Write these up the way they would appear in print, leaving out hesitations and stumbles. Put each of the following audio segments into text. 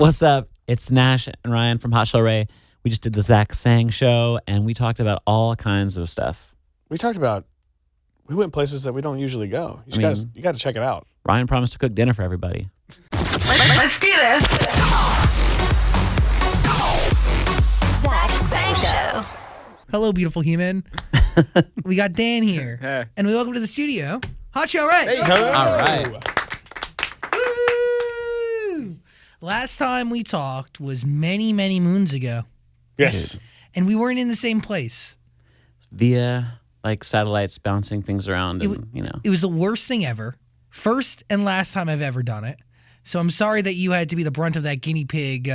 What's up? It's Nash and Ryan from Chelle Rae. We just did the Zach Sang show, and we talked about all kinds of stuff. We went places that we don't usually go. You got to check it out. Ryan promised to cook dinner for everybody. Let's do this. Zach Sang Show. Hello, beautiful human. We got Dan here. Hey. And we welcome to the studio, Chelle Rae. Hey, All right. Woo! Last time we talked was many, many moons ago. Yes. And we weren't in the same place. Via like satellites bouncing things around, and It was the worst thing ever. First and last time I've ever done it. So I'm sorry that you had to be the brunt of that guinea pig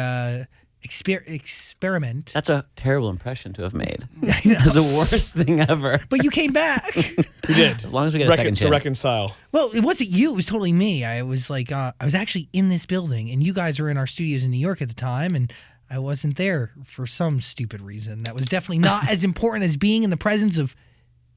experiment. That's a terrible impression to have made. The worst thing ever. But you came back. We did. As long as we get a second To chance. reconcile. Well, it wasn't you. It was totally me. I was like, I was actually in this building, and you guys were in our studios in New York at the time, and I wasn't there for some stupid reason. That was definitely not as important as being in the presence of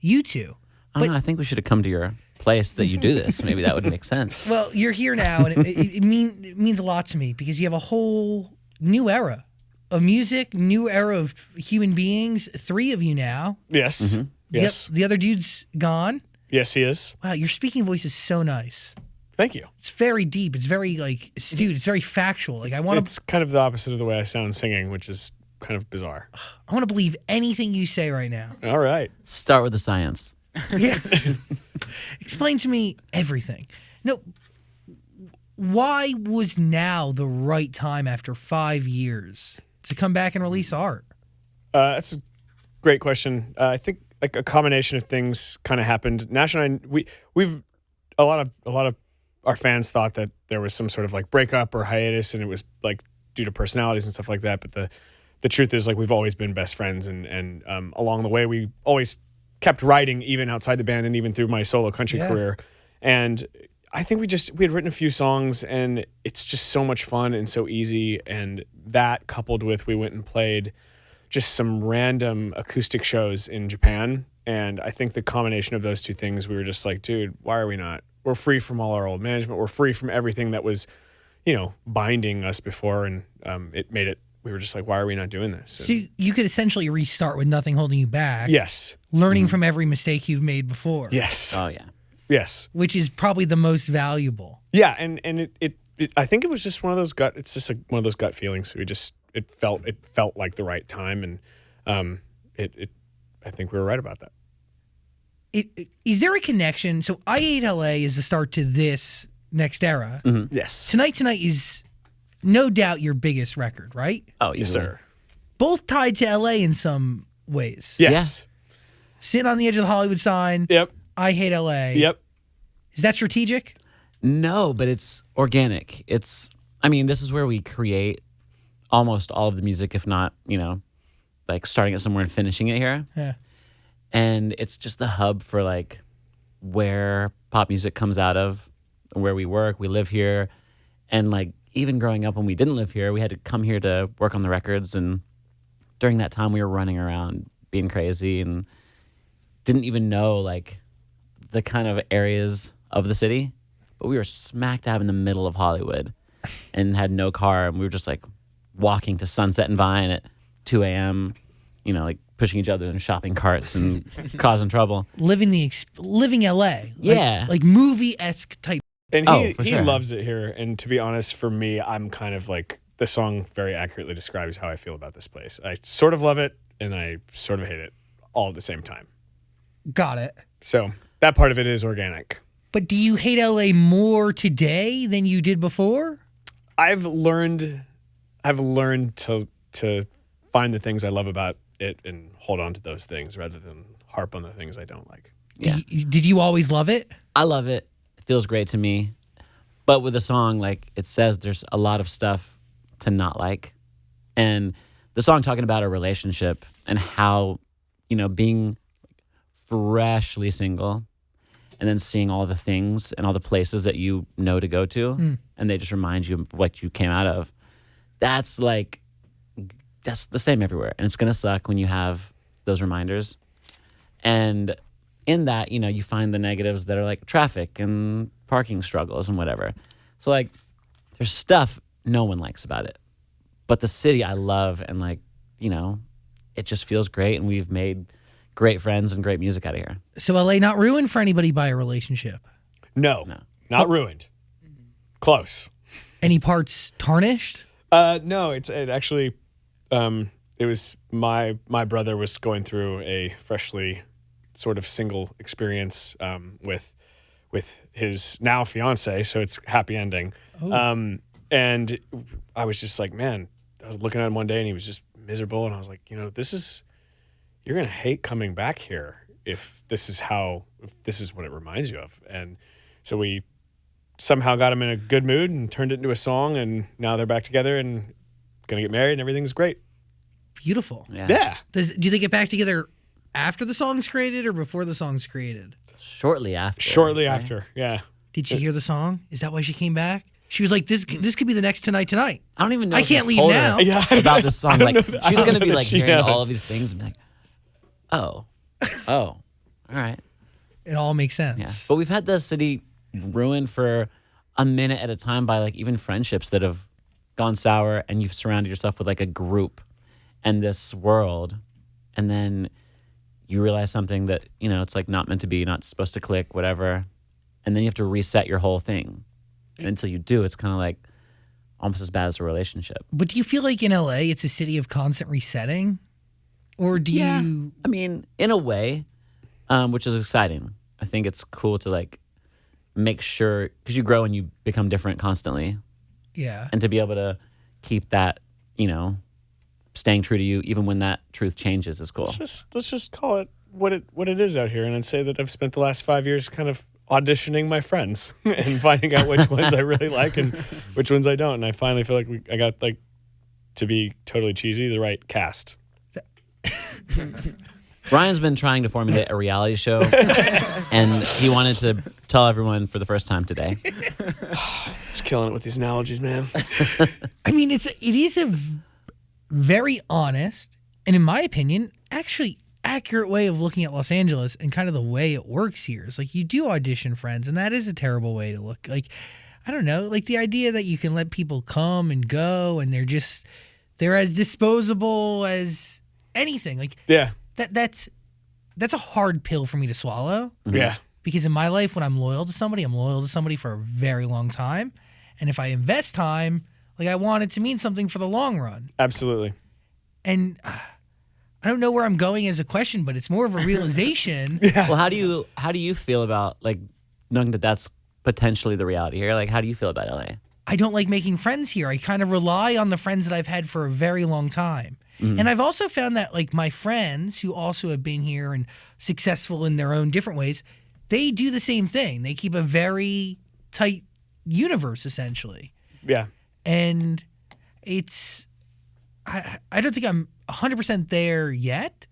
you two. I don't know. I think we should have come to your place that you do this. Maybe that would make sense. Well, you're here now, and it means a lot to me because you have a whole new era of music, new era of human beings. 3 of you now. Yes. Mm-hmm. Yes. The other dude's gone. Yes, he is. Wow, your speaking voice is so nice. Thank you. It's very deep. It's very astute. It's very factual. Like It's kind of the opposite of the way I sound singing, which is kind of bizarre. I want to believe anything you say right now. All right. Start with the science. Yeah. Explain to me everything. No. Why was now the right time after 5 years to come back and release art? That's a great question. I think like a combination of things kind of happened. Nash and I, we've a lot of our fans thought that there was some sort of like breakup or hiatus, and it was like due to personalities and stuff like that. But the truth is, like, we've always been best friends, and along the way we always kept writing, even outside the band and even through my solo country career. And I think we had written a few songs, and it's just so much fun and so easy. And that coupled with we went and played just some random acoustic shows in Japan. And I think the combination of those two things, we were just like, dude, why are we not? We're free from all our old management. We're free from everything that was, binding us before. And we were just like, why are we not doing this? So you could essentially restart with nothing holding you back. Yes. Learning from every mistake you've made before. Yes. Oh, yeah. Yes. Which is probably the most valuable. Yeah, and it I think it was just one of those gut feelings. It felt like the right time, and I think we were right about that. Is there a connection? So I Hate LA is the start to this next era. Mm-hmm. Yes. Tonight is no doubt your biggest record, right? Oh, Yes, sir. Both tied to LA in some ways. Yes. Sitting on the edge of the Hollywood sign. Yep. I Hate LA. Yep. Is that strategic? No, but it's organic. This is where we create almost all of the music, if not, like starting it somewhere and finishing it here. Yeah. And it's just the hub for like where pop music comes out of, where we work, we live here. And like even growing up when we didn't live here, we had to come here to work on the records. And during that time we were running around being crazy and didn't even know like the kind of areas of the city. But we were smack dab in the middle of Hollywood and had no car. And we were just like walking to Sunset and Vine at 2 a.m., like pushing each other in shopping carts and causing trouble. Living LA. Yeah. Like movie-esque type. And for he sure. loves it here. And to be honest, for me, I'm kind of like, the song very accurately describes how I feel about this place. I sort of love it and I sort of hate it all at the same time. Got it. So that part of it is organic. But do you hate LA more today than you did before? I've learned to find the things I love about it and hold on to those things rather than harp on the things I don't like. Yeah. Did you always love it? I love it. It feels great to me. But with a song, like it says, there's a lot of stuff to not like. And the song talking about a relationship and how, being freshly single and then seeing all the things and all the places that you know to go to and they just remind you of what you came out of. That's the same everywhere. And it's going to suck when you have those reminders. And in that, you find the negatives that are like traffic and parking struggles and whatever. So like there's stuff no one likes about it. But the city I love, and like, it just feels great, and we've made great friends and great music out of here. So LA not ruined for anybody by a relationship? No. Not ruined. Close. Any parts tarnished? No, it actually, it was my brother was going through a freshly sort of single experience with his now fiance, so it's happy ending. And I was just like, man, I was looking at him one day and he was just miserable, and I was like, you're gonna hate coming back here if this is what it reminds you of. And so we somehow got him in a good mood and turned it into a song, and now they're back together and gonna get married and everything's great. Beautiful. Yeah. Do they get back together after the song's created or before the song's created? Shortly after. Shortly after, yeah. Did she hear the song? Is that why she came back? She was like, this could be the next Tonight. I don't even know I if can't he's leave told now. her Yeah, about this song. Like, she's going to be that like she hearing knows. all of these things and be like, oh, all right. It all makes sense. Yeah. But we've had the city ruined for a minute at a time by like even friendships that have gone sour, and you've surrounded yourself with like a group and this world, and then you realize something that, it's like not meant to be, not supposed to click, whatever. And then you have to reset your whole thing. And until you do, it's kind of like almost as bad as a relationship. But do you feel like in LA it's a city of constant resetting? Or do you... I mean, in a way, which is exciting. I think it's cool to like make sure, because you grow and you become different constantly. Yeah. And to be able to keep that, staying true to you, even when that truth changes, is cool. Let's just call it what it is out here, and then say that I've spent the last 5 years kind of auditioning my friends and finding out which ones I really like and which ones I don't. And I finally feel like I got, like, to be totally cheesy, the right cast. Ryan's been trying to formulate a reality show, and he wanted to tell everyone for the first time today. Just killing it with these analogies, man. I mean, it is a very honest and, in my opinion, actually accurate way of looking at Los Angeles and kind of the way it works here. It's like you do audition friends, and that is a terrible way to look. Like, I don't know, like the idea that you can let people come and go and they're as disposable as anything. Like, Yeah. that's a hard pill for me to swallow. Yeah. Because in my life, when I'm loyal to somebody for a very long time. And if I invest time, like I want it to mean something for the long run. Absolutely. And I don't know where I'm going as a question, but it's more of a realization. Well, how do you feel about like knowing that that's potentially the reality here? Like, how do you feel about LA? I don't like making friends here. I kind of rely on the friends that I've had for a very long time. And I've also found that like my friends who also have been here and successful in their own different ways, they do the same thing. They keep a very tight universe essentially. Yeah. And I don't think I'm 100% there yet,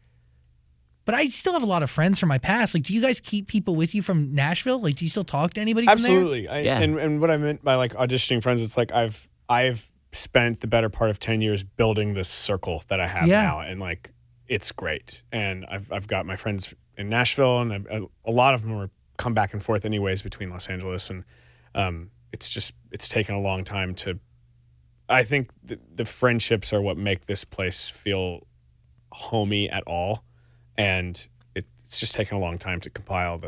but I still have a lot of friends from my past. Like, do you guys keep people with you from Nashville? Like, do you still talk to anybody from there? Absolutely. And what I meant by like auditioning friends, it's like I've spent the better part of 10 years building this circle that I have now, and like it's great. And I've got my friends in Nashville, and a lot of them are come back and forth anyways between Los Angeles, and it's taken a long time to. I think the friendships are what make this place feel homey at all, and it's just taken a long time to compile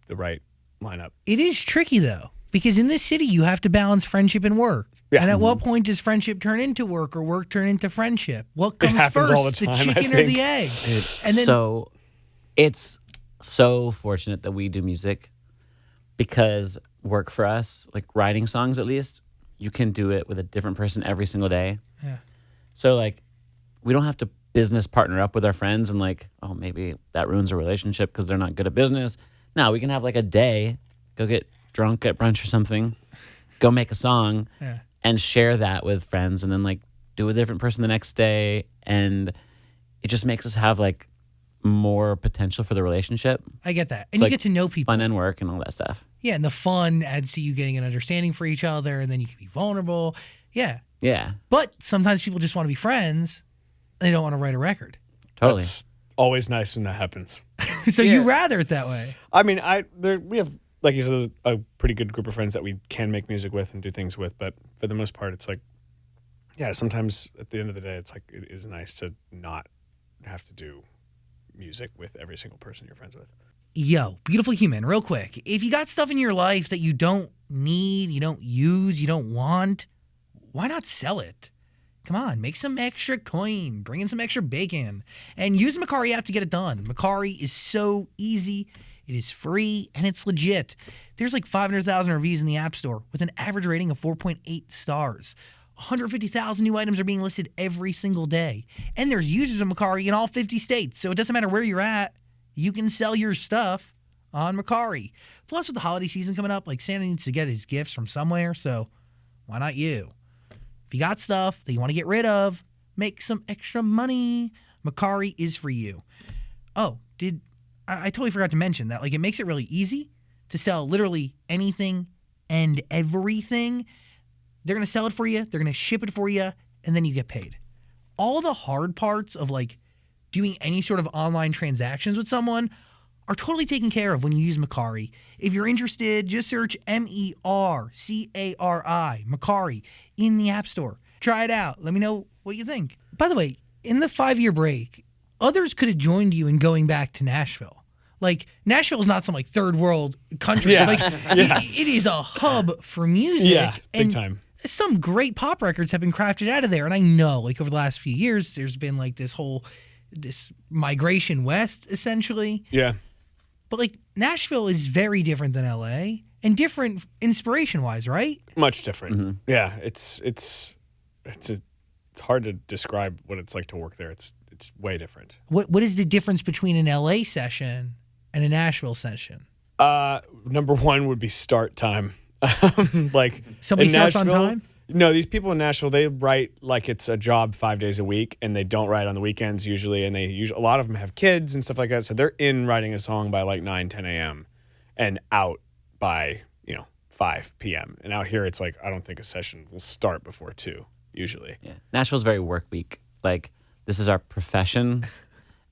the right lineup. It is tricky though, because in this city you have to balance friendship and work. Yeah. And at what point does friendship turn into work or work turn into friendship? What comes happens first, all the time, I chicken or think. the egg? And then So it's so fortunate that we do music, because work for us, like writing songs at least, you can do it with a different person every single day. Yeah. So like we don't have to business partner up with our friends and like, oh, maybe that ruins a relationship because they're not good at business. No, we can have like a day, go get drunk at brunch or something, go make a song and share that with friends, and then like do a different person the next day. And it just makes us have like more potential for the relationship. I get that. And It's you like get to know people. Fun and work and all that stuff. Yeah, and the fun adds to you getting an understanding for each other, and then you can be vulnerable. Yeah. Yeah, But sometimes people just want to be friends. They don't want to write a record. totally. That's always nice when that happens. So you rather it that way. I mean, we have, like you said, a pretty good group of friends that we can make music with and do things with, but for the most part, it's like yeah, sometimes at the end of the day, it's like it is nice to not have to do music with every single person you're friends with. Yo, beautiful human, real quick. If you got stuff in your life that you don't need, you don't use, you don't want, why not sell it? Come on, make some extra coin, bring in some extra bacon, and use the Macari app to get it done. Macari is so easy, it is free, and it's legit. There's like 500,000 reviews in the App Store with an average rating of 4.8 stars. 150,000 new items are being listed every single day. And there's users of Macari in all 50 states, so it doesn't matter where you're at, you can sell your stuff on Macari. Plus, with the holiday season coming up, like Santa needs to get his gifts from somewhere, so why not you? If you got stuff that you want to get rid of, make some extra money. Macari is for you. Oh, I totally forgot to mention that, like, it makes it really easy to sell literally anything and everything. They're going to sell it for you, they're going to ship it for you, and then you get paid. All the hard parts of, like, doing any sort of online transactions with someone are totally taken care of when you use Macari. If you're interested, just search MERCARI, Macari, in the App Store. Try it out. Let me know what you think. By the way, in the 5-year break, others could have joined you in going back to Nashville. Like, Nashville is not some, like, third world country. Yeah. Like, Yeah. it is a hub for music. Yeah, big and time. some great pop records have been crafted out of there. And I know, like, over the last few years, there's been, like, this migration west, essentially. Yeah. But, like, Nashville is very different than LA and different inspiration-wise, right? Much different. Yeah, it's hard to describe what it's like to work there. It's way different. What is the difference between an LA session and a Nashville session? Number one would be start time. Like, Somebody in starts on Nashville- time? No, these people in Nashville, they write like it's a job 5 days a week, and they don't write on the weekends usually. And a lot of them have kids and stuff like that, so they're in writing a song by like 9, 10 a.m. and out by 5 p.m. And out here, it's like I don't think a session will start before 2 usually. Yeah. Nashville's very work week. Like, this is our profession,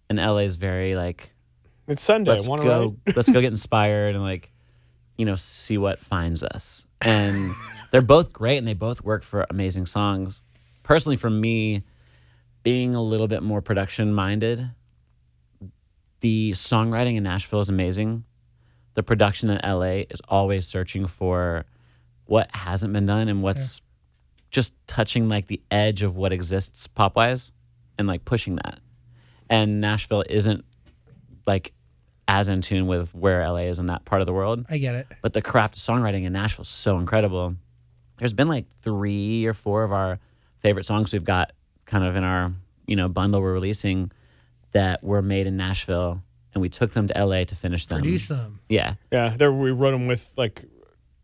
and LA's very like, It's Sunday. let's Want go get inspired and like, see what finds us. And they're both great, and they both work for amazing songs. Personally, for me, being a little bit more production minded, the songwriting in Nashville is amazing. The production in LA is always searching for what hasn't been done and what's just touching like the edge of what exists pop wise and like pushing that. And Nashville isn't like as in tune with where LA is in that part of the world. I get it. But the craft of songwriting in Nashville is so incredible. There's been like 3 or 4 of our favorite songs we've got kind of in our, bundle we're releasing that were made in Nashville, and we took them to LA to finish them. Produce them. Yeah. Yeah, there we wrote them with like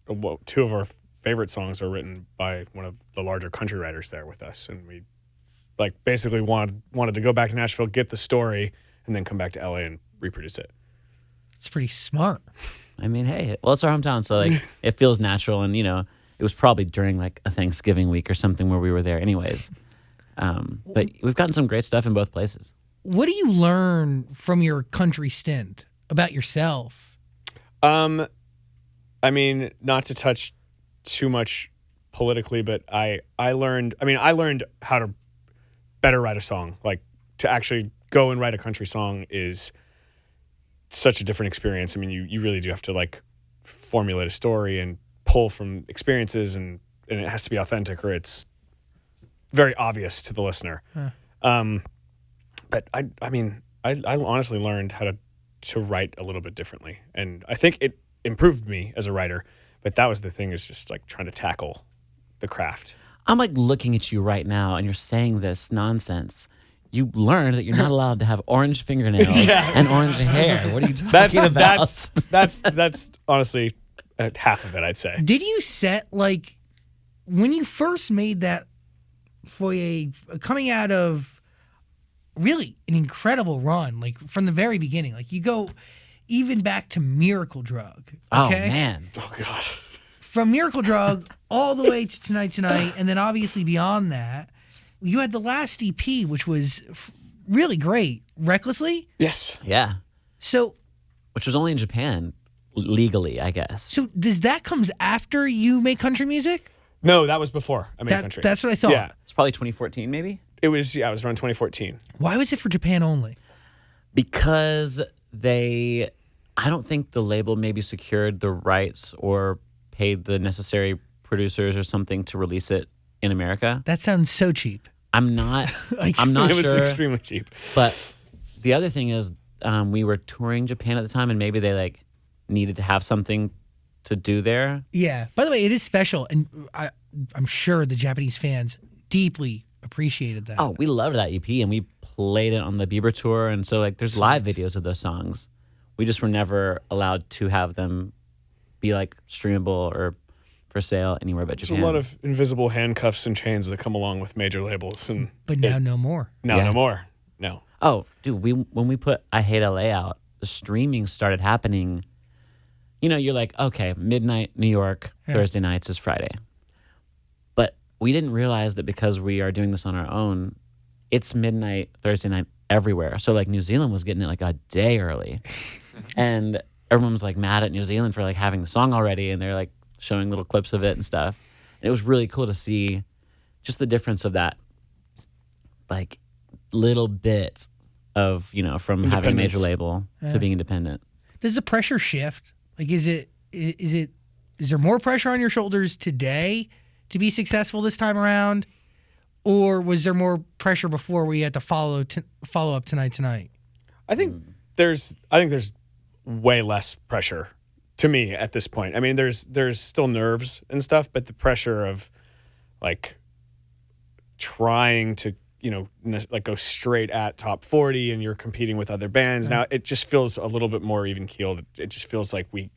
2 of our favorite songs are written by one of the larger country writers there with us, and we like basically wanted to go back to Nashville, get the story, and then come back to LA and reproduce it. It's pretty smart. I mean, hey, well, it's our hometown, so like it feels natural, and it was probably during like a Thanksgiving week or something where we were there anyways. But we've gotten some great stuff in both places. What do you learn from your country stint about yourself? I mean, not to touch too much politically, but I learned how to better write a song. Like, to actually go and write a country song is such a different experience. I mean, you really do have to like formulate a story and pull from experiences, and it has to be authentic, or it's very obvious to the listener. But I mean, I honestly learned how to write a little bit differently, and I think it improved me as a writer. But that was the thing, is just like trying to tackle the craft. I'm like looking at you right now, and you're saying this nonsense. You learned that you're not allowed to have orange fingernails and orange hair. What are you talking about? That's honestly half of it, I'd say. Did you set, like, when you first made that foyer, coming out of really an incredible run, like from the very beginning, like you go even back to Miracle Drug. Okay? Oh, man. Oh God. From Miracle Drug all the way to Tonight, and then obviously beyond that, you had the last EP, which was really great, Recklessly. Yes. Yeah. So, Which was only in Japan, legally, I guess. so does that comes after you make country music? No, that was before I made country. That's what I thought. Yeah, It's probably 2014, maybe. it was around 2014. Why was it for Japan only? Because I don't think the label maybe secured the rights or paid the necessary producers or something to release it in America. That sounds so cheap. I'm not Like, I'm not It was sure. extremely cheap. But the other thing is, we were touring Japan at the time, and maybe they like needed to have something to do there. Yeah. By the way, it is special, and I'm sure the Japanese fans deeply appreciated that. Oh, we loved that EP, and we played it on the Bieber tour, and so like there's live videos of those songs. We just were never allowed to have them be like streamable or for sale anywhere but There's Japan. a lot of invisible handcuffs and chains that come along with major labels, and But now no more. now Yeah. no more. No. Oh, dude, when we put I Hate LA out, the streaming started happening. You know, you're like, okay, midnight New York, Thursday nights is Friday. But we didn't realize that because we are doing this on our own, it's midnight Thursday night everywhere. So like New Zealand was getting it like a day early. And everyone was like mad at New Zealand for like having the song already, and they're like showing little clips of it and stuff. And it was really cool to see just the difference of that like little bit of, you know, from having a major Independence. label to being independent. Does the pressure shift? Like, is there more pressure on your shoulders today to be successful this time around, or was there more pressure before where you had to follow up tonight? I think there's way less pressure to me at this point. I mean, there's still nerves and stuff, but the pressure of like trying to, you know, like go straight at top 40 and you're competing with other bands. Now it just feels a little bit more even keeled. It just feels like we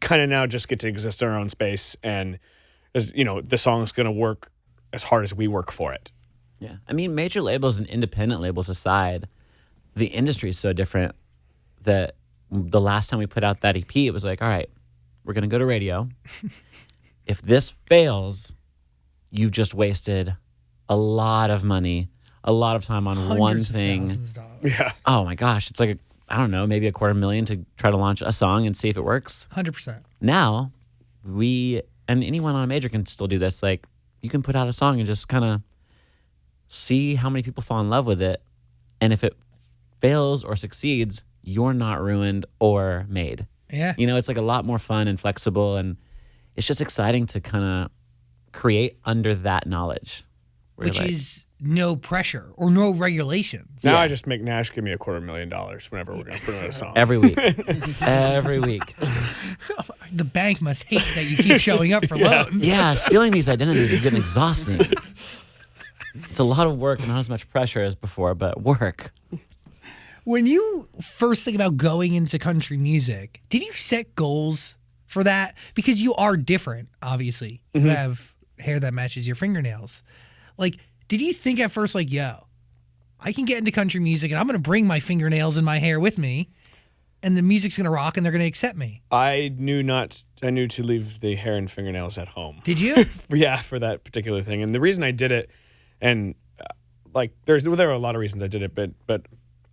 kind of now just get to exist in our own space, and as you know, the song's going to work as hard as we work for it. Yeah. I mean, major labels and independent labels aside, the industry is so different that the last time we put out that EP, it was like, all right, we're going to go to radio. If this fails, you've just wasted a lot of money, a lot of time on one Hundreds of thing. thousands of dollars. Yeah. Oh my gosh, it's like, I don't know, maybe $250,000 to try to launch a song and see if it works. 100%. Now, and anyone on a major can still do this. Like, you can put out a song and just kind of see how many people fall in love with it. And if it fails or succeeds, you're not ruined or made. Yeah. You know, it's like a lot more fun and flexible, and it's just exciting to kind of create under that knowledge. Where Which you're like, is no pressure or no regulations. Now Yeah. I just make Nash give me $250,000 whenever we're going to put out a song. every week. Every week. The bank must hate that you keep showing up for loans. Yeah, stealing these identities is getting exhausting. It's a lot of work and not as much pressure as before, but work. When you first think about going into country music, did you set goals for that? Because you are different, obviously. You have hair that matches your fingernails. Like, did you think at first, like, yo, I can get into country music and I'm going to bring my fingernails and my hair with me, and the music's going to rock and they're going to accept me? I knew to leave the hair and fingernails at home. Did you? Yeah, for that particular thing. And the reason I did it, and like there were a lot of reasons I did it, but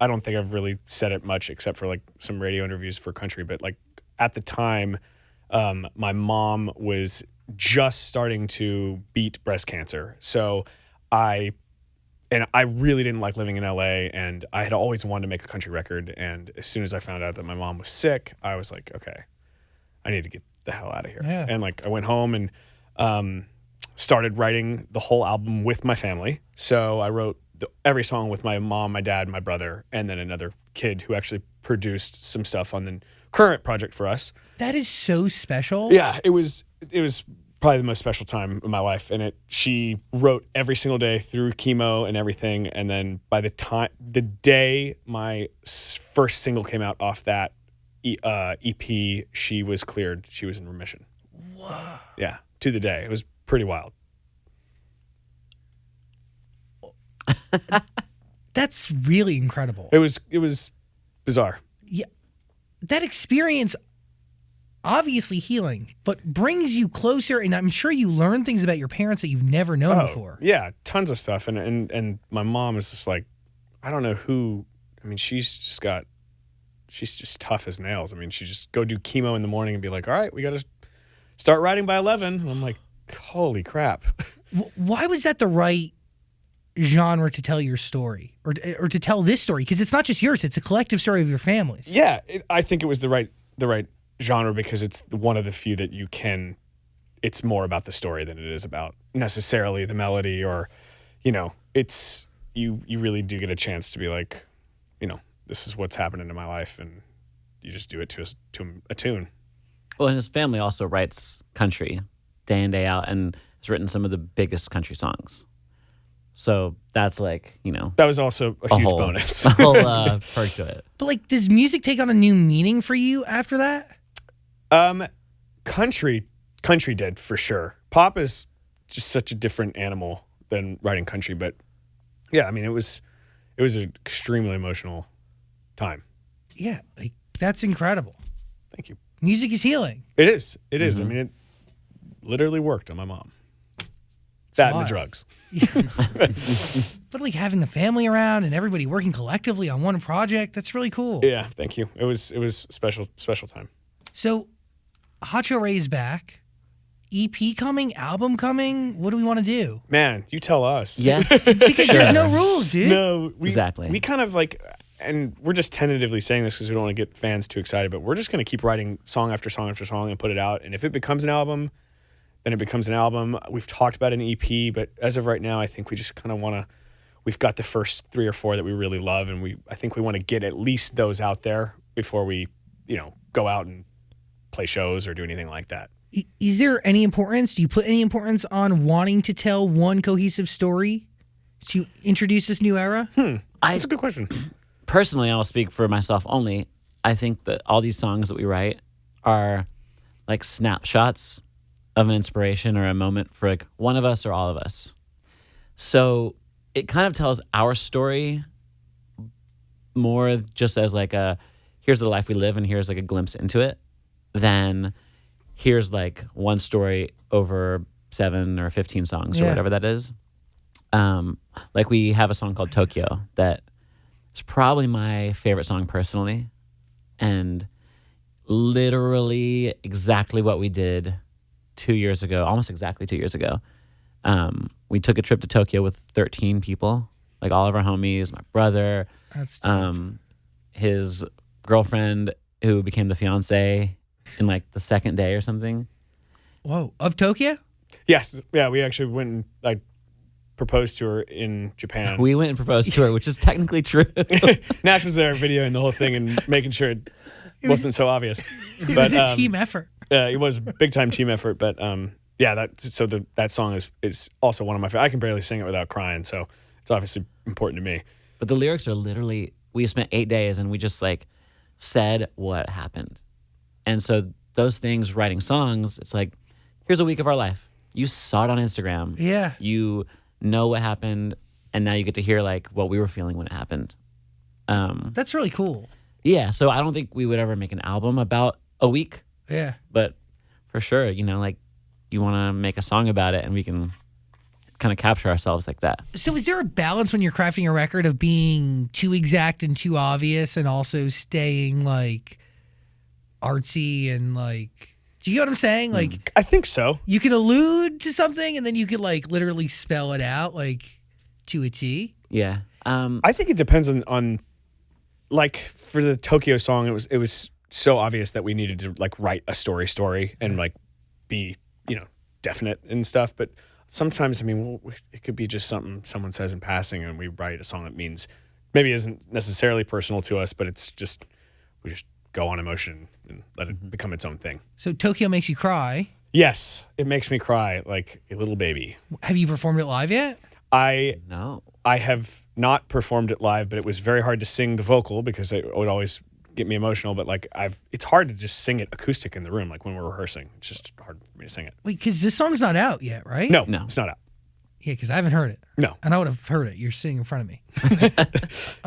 I don't think I've really said it much except for like some radio interviews for country. But like at the time, my mom was just starting to beat breast cancer. So I really didn't like living in LA, and I had always wanted to make a country record. And as soon as I found out that my mom was sick, I was like, okay, I need to get the hell out of here. Yeah. And like I went home and started writing the whole album with my family. So I wrote every song with my mom, my dad, my brother, and then another kid who actually produced some stuff on the current project for us. That is so special. Yeah, it was probably the most special time of my life. And she wrote every single day through chemo and everything. And then by the day my first single came out off that EP, she was cleared. She was in remission. Whoa. Yeah, to the day. It was pretty wild. That's really incredible. It was bizarre. Yeah. That experience, obviously healing, but brings you closer, and I'm sure you learn things about your parents that you've never known before. Yeah, tons of stuff. And my mom is just like, I don't know who. I mean, she's just tough as nails. I mean, she just go do chemo in the morning and be like, all right, we got to start writing by 11. And I'm like, holy crap. Why was that the right genre to tell your story or to tell this story? Because it's not just yours; it's a collective story of your families. Yeah, I think it was the right genre because it's one of the few that you can. It's more about the story than it is about necessarily the melody or, it's you really do get a chance to be like, this is what's happening in my life, and you just do it to a tune. Well, and his family also writes country day in, day out, and has written some of the biggest country songs. So that's like, That was also a huge whole, bonus. a whole perk to it. But like, does music take on a new meaning for you after that? Country did for sure. Pop is just such a different animal than writing country, but yeah, I mean, it was an extremely emotional time. Yeah, like that's incredible. Thank you. Music is healing. It is. I Mm-hmm. mean, it literally worked on my mom. That and the wild. drugs. But like having the family around and everybody working collectively on one project, that's really cool. Yeah, thank you. It was special time. So, Chelle Rae is back. EP coming, album coming. What do we want to do? Man, you tell us. Yes. Because Sure. there's no rules, dude. No, Exactly. We kind of like, and we're just tentatively saying this because we don't want to get fans too excited, but we're just going to keep writing song after song after song and put it out. And if it becomes an album, then it becomes an album. We've talked about an EP, but as of right now, I think we just kind of want to. We've got the first 3 or 4 that we really love, and I think we want to get at least those out there before we, go out and play shows or do anything like that. Is there any importance? Do you put any importance on wanting to tell one cohesive story to introduce this new era? That's a good question. Personally, I'll speak for myself only. I think that all these songs that we write are like snapshots of an inspiration or a moment for like one of us or all of us. So it kind of tells our story more just as like here's the life we live and here's like a glimpse into it than here's like one story over 7 or 15 songs or Yeah. whatever that is. Like we have a song called Tokyo that is probably my favorite song personally, and literally exactly what we did 2 years ago, almost exactly 2 years ago. We took a trip to Tokyo with 13 people, like all of our homies, my brother, That's dope. his girlfriend who became the fiance in like the second day or something. Whoa, of Tokyo? Yes, yeah, we actually went and I proposed to her in Japan. We went and proposed to her, which is technically true. Nash was there videoing the whole thing and making sure it wasn't so obvious. It was a team effort. It was a big time team effort, but yeah, that song is also one of my favorites. I can barely sing it without crying, so it's obviously important to me. But the lyrics are literally, we spent 8 days and we just like said what happened. And so those things, writing songs, it's like, here's a week of our life. You saw it on Instagram. Yeah. You know what happened, and now you get to hear like what we were feeling when it happened. That's really cool. Yeah, so I don't think we would ever make an album about a week, Yeah. but for sure, like you want to make a song about it and we can kind of capture ourselves like that. So is there a balance when you're crafting a record of being too exact and too obvious and also staying like artsy and like, do you get what I'm saying? Like I think so. you can allude to something and then you could like literally spell it out like to a T. Yeah. I think it depends on like for the Tokyo song, it was so obvious that we needed to like write a story and like be, definite and stuff. But sometimes, I mean, it could be just something someone says in passing and we write a song that means maybe isn't necessarily personal to us, but it's just, we just go on emotion and let it become its own thing. So Tokyo makes you cry. Yes, it makes me cry like a little baby. Have you performed it live yet? No. I have not performed it live, but it was very hard to sing the vocal because it would always get me emotional. But like it's hard to just sing it acoustic in the room, like when we're rehearsing. It's just hard for me to sing it. Wait, because this song's not out yet, right? No, No. it's not out. Yeah, because I haven't heard it. No. And I would have heard it. You're sitting in front of me.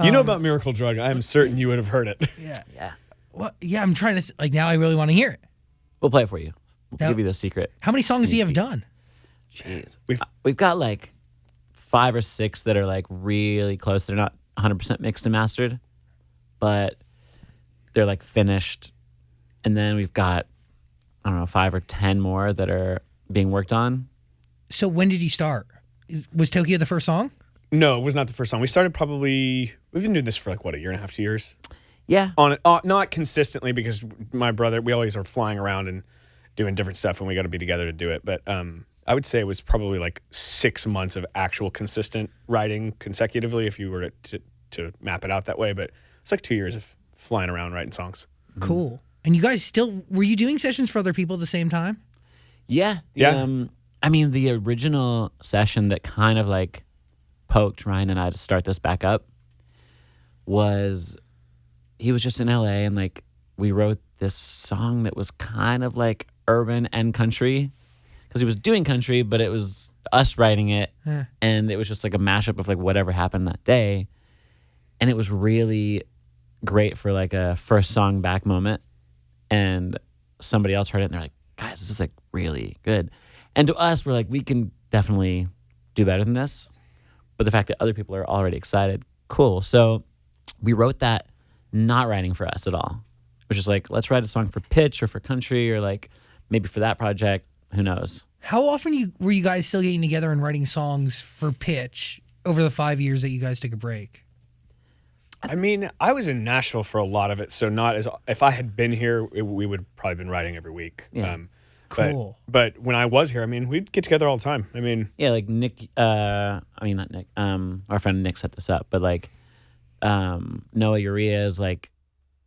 You know about Miracle Drug. I am certain you would have heard it. Yeah. Yeah. Well, yeah, I'm trying to, like, now I really want to hear it. We'll play it for you. We'll That- give you the secret. How many songs do you sneak have peek. done? Jeez. We've- We've got like 5 or 6 that are like really close. They're not 100% mixed and mastered, but they're like finished. And then we've got, I don't know, 5 or 10 more that are being worked on. So when did you start? Was Tokyo the first song? No, it was not the first song. We started we've been doing this for like, what, a year and a half, 2 years? Yeah. Not consistently, because my brother, we always are flying around and doing different stuff, and we got to be together to do it. But I would say it was probably like 6 months of actual consistent writing consecutively, if you were to map it out that way. But it's like 2 years of flying around writing songs. Cool. And you guys were you doing sessions for other people at the same time? Yeah. Yeah. I mean, the original session that kind of like poked Ryan and I to start this back up was, he was just in LA, and like we wrote this song that was kind of like urban and country, because he was doing country, but it was us writing it. And it was just like a mashup of like whatever happened that day. And it was really great for like a first song back moment. And somebody else heard it and they're like, guys, this is like really good. And to us, we're like, we can definitely do better than this. But the fact that other people are already excited, cool. So we wrote that not writing for us at all. It was just like, let's write a song for Pitch or for country, or like maybe for that project. Who knows? How often were you guys still getting together and writing songs for Pitch over the 5 years that you guys took a break? I mean, I was in Nashville for a lot of it, so not as, if I had been here, we would probably been writing every week. Yeah. Cool. But when I was here, I mean, we'd get together all the time. I mean, Yeah, like Nick, not Nick, our friend Nick set this up, but like Noah Urea is like,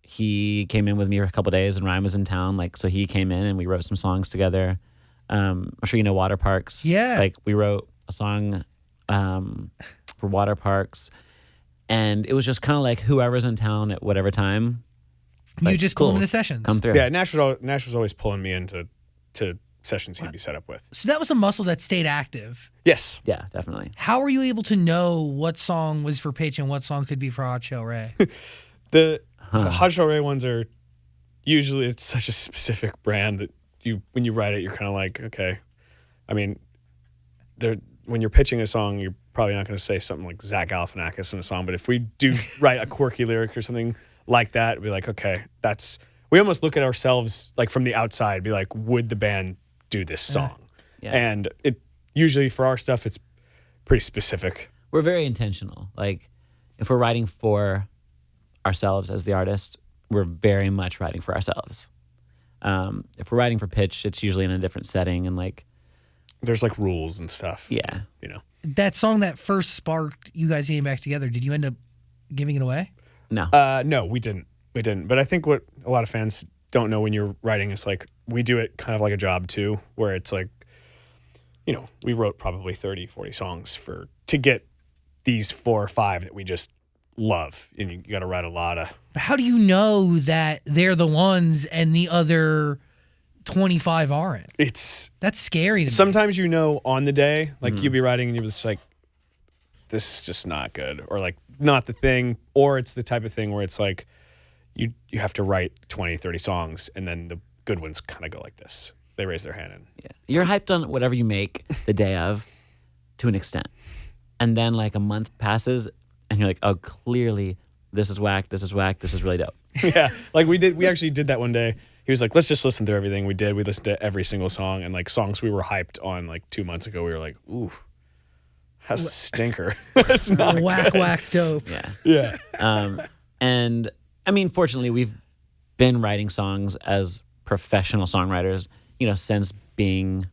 he came in with me for a couple of days and Ryan was in town, like, so he came in and we wrote some songs together. I'm sure you know Water Parks. Yeah. Like we wrote a song for Water Parks, and it was just kind of like whoever's in town at whatever time. You like, just pull them cool, into sessions. come through. yeah, Nashville's always pulling me into sessions he'd be set up with. So that was a muscle that stayed active. Yes. Yeah, definitely. How were you able to know what song was for Pitch and what song could be for Hot Chelle Rae? The Hot Chelle Rae ones are usually, it's such a specific brand that when you write it, you're kind of like, okay. I mean, when you're pitching a song, you're probably not going to say something like Zach Galifianakis in a song, but if we do write a quirky lyric or something like that, it'd be like, okay, we almost look at ourselves like from the outside, be like, would the band do this song? Yeah. And it usually for our stuff, it's pretty specific. We're very intentional. Like if we're writing for ourselves as the artist, we're very much writing for ourselves. If we're writing for Pitch, it's usually in a different setting, and like There's like rules and stuff. yeah. You know. That song that first sparked you guys getting back together, did you end up giving it away? No. No, we didn't. But I think what a lot of fans don't know when you're writing is like, we do it kind of like a job too, where it's like, you know, we wrote probably 30, 40 songs to get these 4 or 5 that we just love. And you got to write a lot of. How do you know that they're the ones and the other 25 aren't? It's That's scary to me. sometimes, you know, on the day, like you'll be writing and you're just like, this is just not good, or like not the thing, or it's the type of thing where it's like you have to write 20, 30 songs and then the good ones kind of go like this. They raise their hand and Yeah. You're hyped on whatever you make the day of to an extent. And then like a month passes and you're like, oh, clearly this is whack, this is whack, this is really dope. yeah, like we actually did that one day. He was like, let's just listen to everything. We did. We listened to every single song, and like songs we were hyped on like 2 months ago, we were like, ooh, that's a stinker. That's not whack, good. whack, dope. Yeah. Yeah. And I mean, fortunately, we've been writing songs as professional songwriters, you know, since being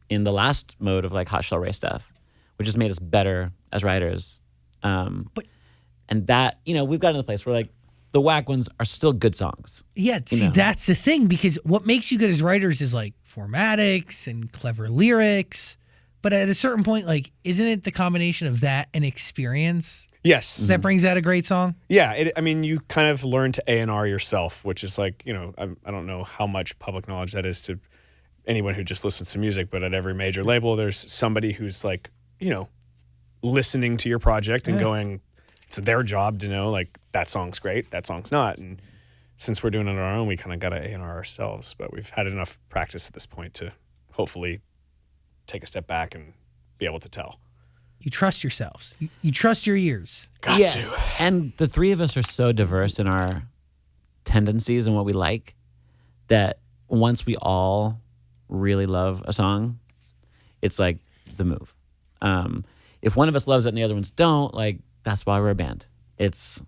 in the last mode of like Hot Chelle Rae stuff, which has made us better as writers. And that, you know, we've gotten to the place where like the whack ones are still good songs. Yeah, see, know. that's the thing, because what makes you good as writers is like formatics and clever lyrics. But at a certain point, like, isn't it the combination of that and experience Yes. that brings out a great song? Yeah. I mean, you kind of learn to A&R yourself, which is like, you know, I don't know how much public knowledge that is to anyone who just listens to music, but at every major label, there's somebody who's like, you know, listening to your project and going, it's their job to know, like, that song's great, that song's not. And since we're doing it on our own, we kind of got to A&R ourselves. But we've had enough practice at this point to hopefully take a step back and be able to tell. You trust yourselves. You trust your ears. Got Yes. to. And the three of us are so diverse in our tendencies and what we like that once we all really love a song, it's like the move. If one of us loves it and the other ones don't, like that's why we're a band. It's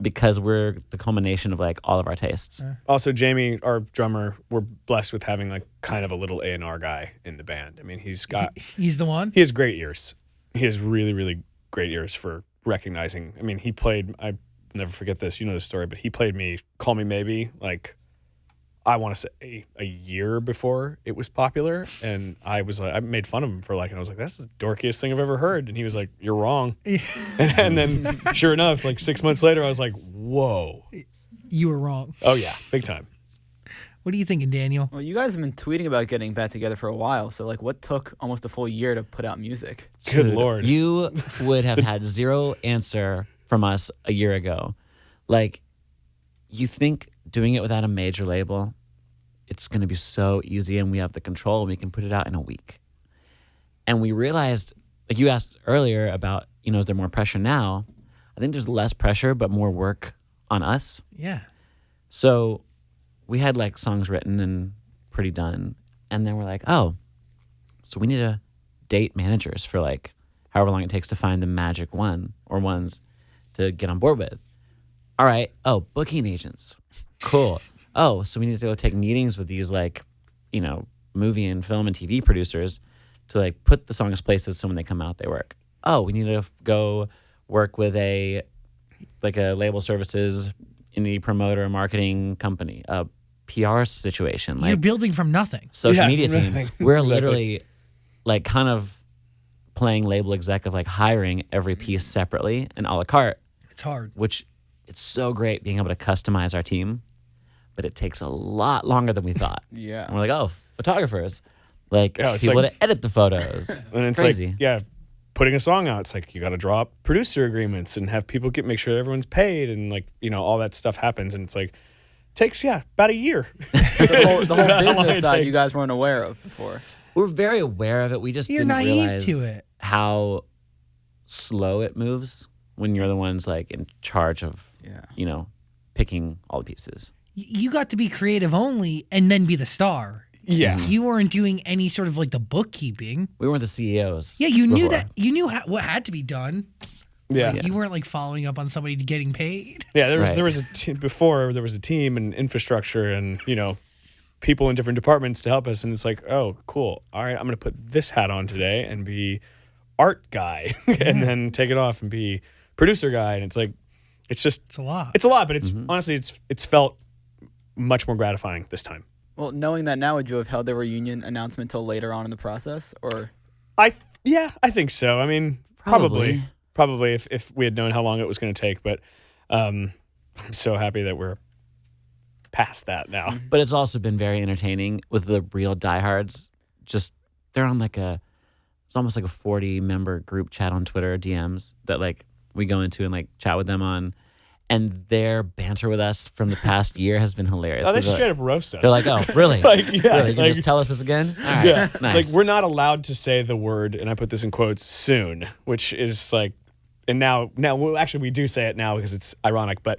because we're the culmination of like all of our tastes. Also, Jamie, our drummer, we're blessed with having like kind of a little A&R guy in the band. I mean, He's the one. he has great ears. He has really, really great ears for recognizing. I mean, he played, I never forget this, you know the story, but he played me Call Me Maybe, like, I want to say a year before it was popular. And I was like, I made fun of him for like, and I was like, that's the dorkiest thing I've ever heard. And he was like, you're wrong. and then sure enough, like 6 months later, I was like, whoa. You were wrong. Oh yeah, big time. What are you thinking, Daniel? Well, you guys have been tweeting about getting back together for a while. So, like, what took almost a full year to put out music? Good Dude, Lord. You would have had zero answer from us a year ago. Like, you think doing it without a major label, it's going to be so easy and we have the control and we can put it out in a week. And we realized, like you asked earlier about, you know, is there more pressure now? I think there's less pressure, but more work on us. Yeah. So we had like songs written and pretty done. And then we're like, oh, so we need to date managers for like however long it takes to find the magic one or ones to get on board with. All right. Oh, booking agents. Cool. Oh, so we need to go take meetings with these like, you know, movie and film and TV producers to like put the songs places so when they come out, they work. Oh, we need to go work with a label services indie promoter marketing company, a PR situation. You're Like building from nothing. social Yeah, media team. nothing. We're Exactly. literally like kind of playing label exec of like hiring every piece separately and a la carte, It's hard. which it's so great being able to customize our team, but it takes a lot longer than we thought. Yeah. And we're like, oh, photographers, like Yeah, it's people like- to edit the photos. And It's it's crazy. like, yeah, putting a song out, it's like you got to draw up producer agreements and have people make sure everyone's paid and like, you know, all that stuff happens. And it's like, takes, about a year. The whole How long business it side takes. you guys weren't aware of before. We're very aware of it. We just You're didn't naive realize to it. how slow it moves when you're the ones like in charge of, Yeah. you know, picking all the pieces. You got to be creative only and then be the star. Yeah. You weren't doing any sort of like the bookkeeping. We weren't the CEOs. Yeah, you knew before. that. You knew what had to be done. Yeah. Like, you weren't like following up on somebody getting paid. Yeah, there was Right. before there was a team and infrastructure and, you know, people in different departments to help us. And it's like, oh, cool. All right, I'm going to put this hat on today and be art guy and then take it off and be producer guy. And it's like, it's It's a lot. a lot, but it's honestly, it's felt much more gratifying this time. Well, knowing that now, would you have held the reunion announcement till later on in the process? Or I think so. I mean, probably if we had known how long it was going to take, but I'm so happy that we're past that now. But it's also been very entertaining with the real diehards. Just they're on like it's almost like a 40-member group chat on Twitter DMs that like we go into and like chat with them on, and their banter with us from the past year has been hilarious. Oh, they 'Cause straight up roast us. they're like, oh, really? Like, yeah, really? You can like- just tell us this again? All right, Yeah, nice. like we're not allowed to say the word, and I put this in quotes, soon, which is like, and now, well, actually, we do say it now because it's ironic, but,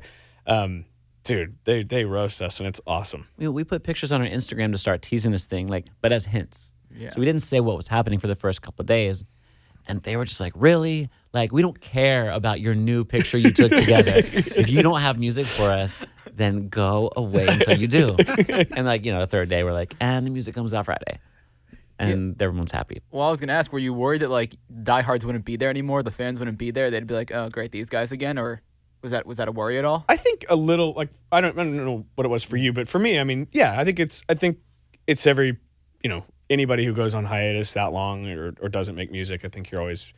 dude, they roast us, and it's awesome. we put pictures on our Instagram to start teasing this thing, like, but as hints. Yeah. So we didn't say what was happening for the first couple of days. And they were just like, really? Like, we don't care about your new picture you took together. If you don't have music for us, then go away until you do. And like, you know, the third day, we're like, and the music comes out Friday. And everyone's happy. well, I was gonna ask, were you worried that like diehards wouldn't be there anymore, the fans wouldn't be there, they'd be like, oh, great, these guys again, or was that a worry at all? I think a little, like, I don't know what it was for you, but for me, I mean, yeah, I think it's every, you know, anybody who goes on hiatus that long or doesn't make music, I think you're always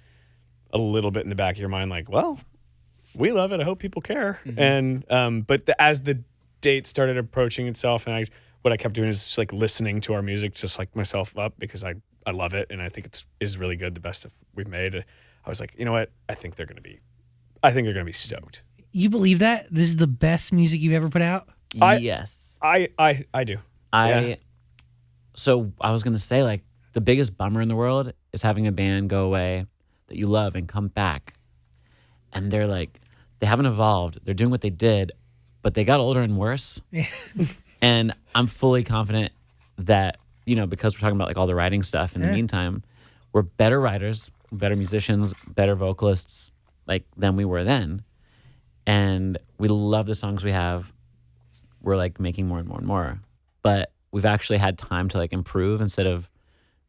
a little bit in the back of your mind, like, well, we love it. I hope people care. And but as the date started approaching itself, and what I kept doing is just like listening to our music, just like myself up because I love it and I think is really good, the best we've made. I was like, you know what? I think they're gonna be stoked. You believe that? This is the best music you've ever put out? Yes. I do. So I was going to say, like, the biggest bummer in the world is having a band go away that you love and come back. And they're like, they haven't evolved. They're doing what they did, but they got older and worse. And I'm fully confident that because we're talking about like all the writing stuff in the meantime, we're better writers, better musicians, better vocalists like than we were then. And we love the songs we have. We're like making more and more and more. But we've actually had time to like improve instead of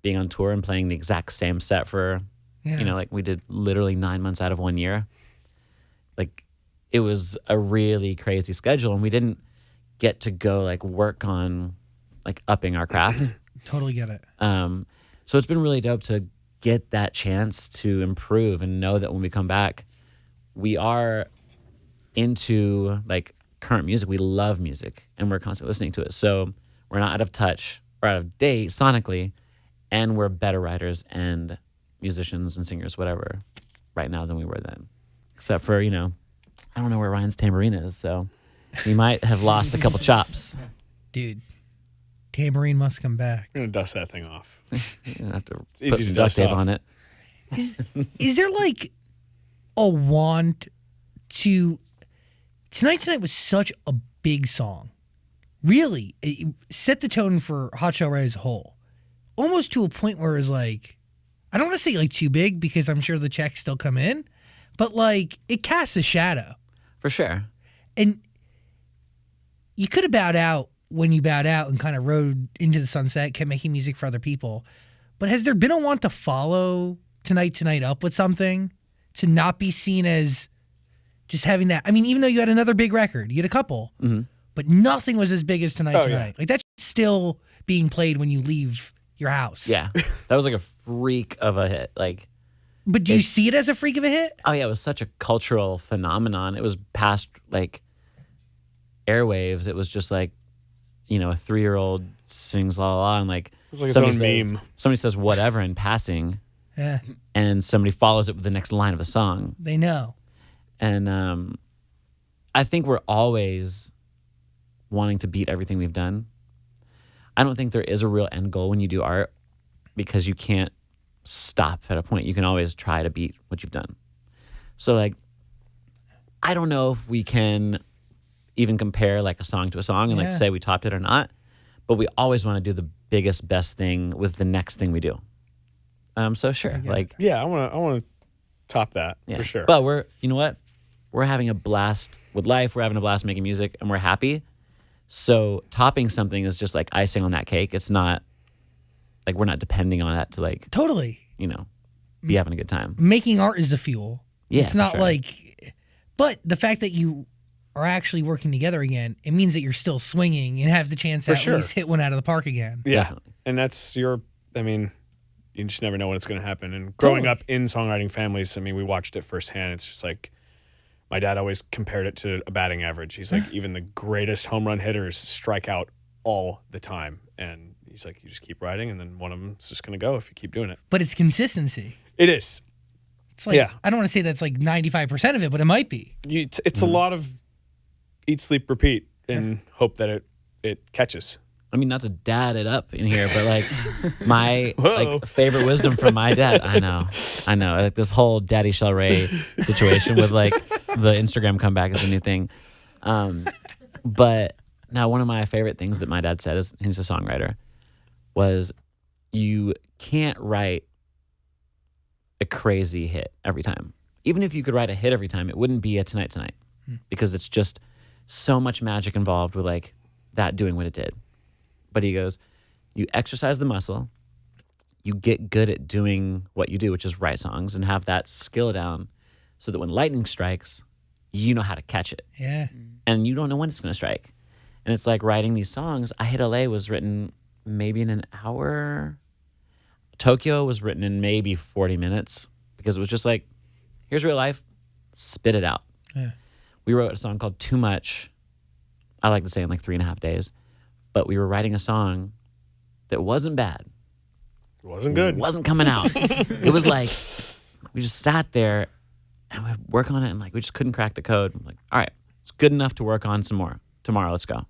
being on tour and playing the exact same set for, like we did literally 9 months out of 1 year. Like it was a really crazy schedule and we didn't get to go like work on like upping our craft. Totally get it. So it's been really dope to get that chance to improve and know that when we come back, we are into like current music. We love music and we're constantly listening to it. So we're not out of touch or out of date sonically, and we're better writers and musicians and singers, whatever, right now than we were then. Except for, I don't know where Ryan's tambourine is, so he might have lost a couple chops. Dude, tambourine must come back. I'm gonna dust that thing off. You're gonna have to put easy some to duct dust tape off. on it. Is there like a want to... Tonight was such a big song. Really, it set the tone for Hot Chelle Rae as a whole. Almost to a point where it was like, I don't want to say like too big because I'm sure the checks still come in, but like it casts a shadow. For sure. And you could have bowed out when you bowed out and kind of rode into the sunset, kept making music for other people. But has there been a want to follow Tonight up with something to not be seen as just having that? I mean, even though you had another big record, you had a couple, but nothing was as big as Tonight. Yeah. Like that's still being played when you leave your house. Yeah. That was like a freak of a hit. Like, But do you see it as a freak of a hit? oh yeah, it was such a cultural phenomenon. It was past like airwaves. It was just like, a 3-year-old sings la la la, and like, It's like its own meme. somebody says whatever in passing, Yeah, and somebody follows it with the next line of a song. they know. And I think we're always wanting to beat everything we've done. I don't think there is a real end goal when you do art because you can't stop at a point. You can always try to beat what you've done. So like, I don't know if we can even compare like a song to a song and like Yeah. say we topped it or not, but we always want to do the biggest, best thing with the next thing we do. So sure, like, Yeah, I want to top that yeah. for sure. But you know what? We're having a blast with life. We're having a blast making music and we're happy. So topping something is just like icing on that cake. It's not like we're not depending on that to like, Totally. be having a good time. Making art is the fuel. Yeah, It's for not sure. like, but the fact that you are actually working together again, it means that you're still swinging and have the chance to For at sure. least hit one out of the park again. Yeah, Definitely. and that's you just never know when it's going to happen. And growing Totally. up in songwriting families, we watched it firsthand. It's just like my dad always compared it to a batting average. He's like, even the greatest home run hitters strike out all the time. And he's like, you just keep writing, and then one of them's just going to go if you keep doing it. But it's consistency. It is. It's like, Yeah. I don't want to say that's like 95% of it, but it might be. It's a lot of eat, sleep, repeat, and hope that it catches. I mean, not to dad it up in here, but like my Whoa. like favorite wisdom from my dad. I know. Like this whole Daddy Chelle Rae situation with like the Instagram comeback is a new thing. But now one of my favorite things that my dad said, is he's a songwriter, was you can't write a crazy hit every time. Even if you could write a hit every time, it wouldn't be a Tonight because it's just so much magic involved with like that doing what it did. But he goes, you exercise the muscle, you get good at doing what you do, which is write songs, and have that skill down so that when lightning strikes, you know how to catch it. Yeah. And you don't know when it's going to strike. And it's like writing these songs. I Hit LA was written maybe in an hour. Tokyo was written in maybe 40 minutes because it was just like, here's real life, spit it out. Yeah. We wrote a song called Too Much, I like to say in like 3.5 days. But we were writing a song that wasn't bad. It wasn't good. It wasn't coming out. It was like, we just sat there and we'd work on it and like, we just couldn't crack the code. I'm like, all right, it's good enough to work on some more. Tomorrow, let's go.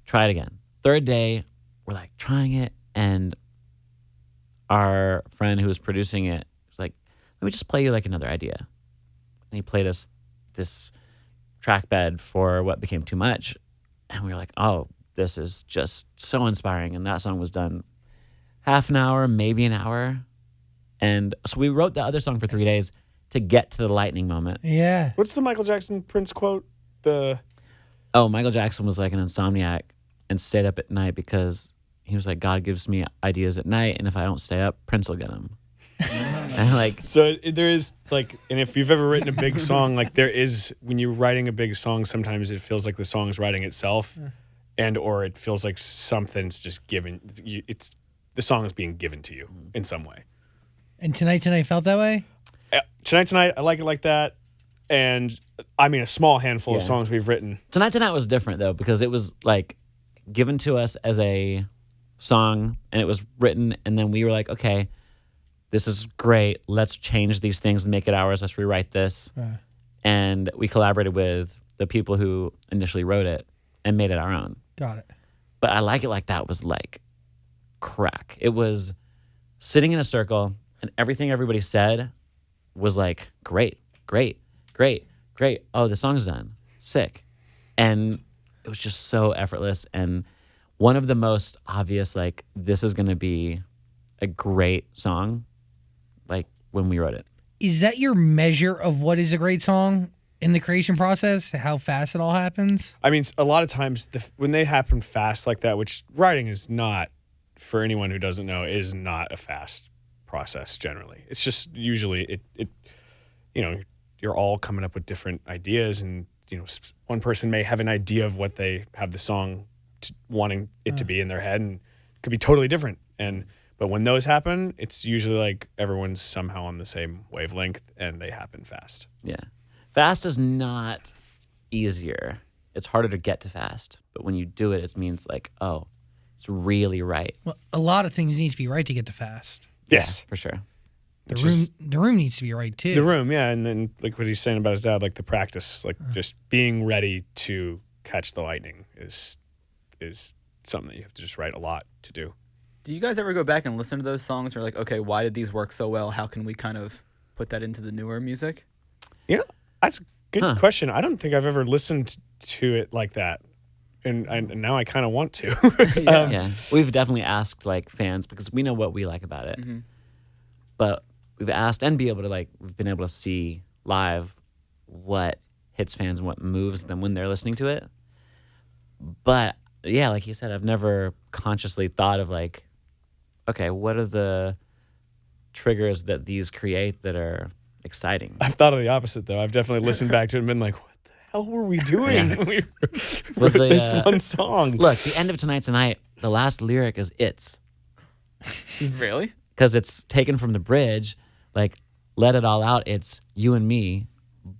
Try it again. Third day, we're like trying it. And our friend who was producing it was like, let me just play you like another idea. And he played us this track bed for what became Too Much. And we were like, oh, this is just so inspiring. And that song was done half an hour, maybe an hour. And so we wrote the other song for 3 days to get to the lightning moment. Yeah. What's the Michael Jackson Prince quote? Michael Jackson was like an insomniac and stayed up at night because he was like, God gives me ideas at night, and if I don't stay up, Prince will get them. And like, So there is like, and if you've ever written a big song, like there is, when you're writing a big song, sometimes it feels like the song is writing itself, and or it feels like something's just given. It's the song is being given to you in some way. And Tonight felt that way? Tonight, I like it like that, and I mean a small handful of songs we've written. Tonight was different though because it was like given to us as a song, and it was written, and then we were like, okay, this is great. Let's change these things and make it ours. Let's rewrite this. Right. And we collaborated with the people who initially wrote it and made it our own. Got it. But I like it like that was like crack. It was sitting in a circle, and everything everybody said was like, great, great, great, great. Oh, the song's done. Sick. And it was just so effortless. And one of the most obvious, like, this is going to be a great song, like when we wrote it. Is that your measure of what is a great song in the creation process? How fast it all happens? I mean, a lot of times when they happen fast like that, which writing is not, for anyone who doesn't know, is not a fast process generally. It's just usually it you're all coming up with different ideas, and one person may have an idea of what they have the song wanting it to be in their head, and it could be totally different. But when those happen, it's usually like everyone's somehow on the same wavelength and they happen fast. Yeah. Fast is not easier. It's harder to get to fast. But when you do it, it means like, oh, it's really right. Well, a lot of things need to be right to get to fast. Yes. Yeah, for sure. The room needs to be right too. The room, yeah. And then like what he's saying about his dad, like the practice, like just being ready to catch the lightning is something that you have to just write a lot to do. Do you guys ever go back and listen to those songs and are like, okay, why did these work so well? How can we kind of put that into the newer music? Yeah, that's a good question. I don't think I've ever listened to it like that. And now I kind of want to. Yeah. We've definitely asked like fans because we know what we like about it. Mm-hmm. But we've asked and we've been able to see live what hits fans and what moves them when they're listening to it. But yeah, like you said, I've never consciously thought of like, okay, what are the triggers that these create that are exciting? I've thought of the opposite, though. I've definitely listened back to it and been like, what the hell were we doing? We wrote this one song. Look, the end of Tonight, the last lyric is "it's." Really? Because it's taken from the bridge, like, let it all out, it's you and me,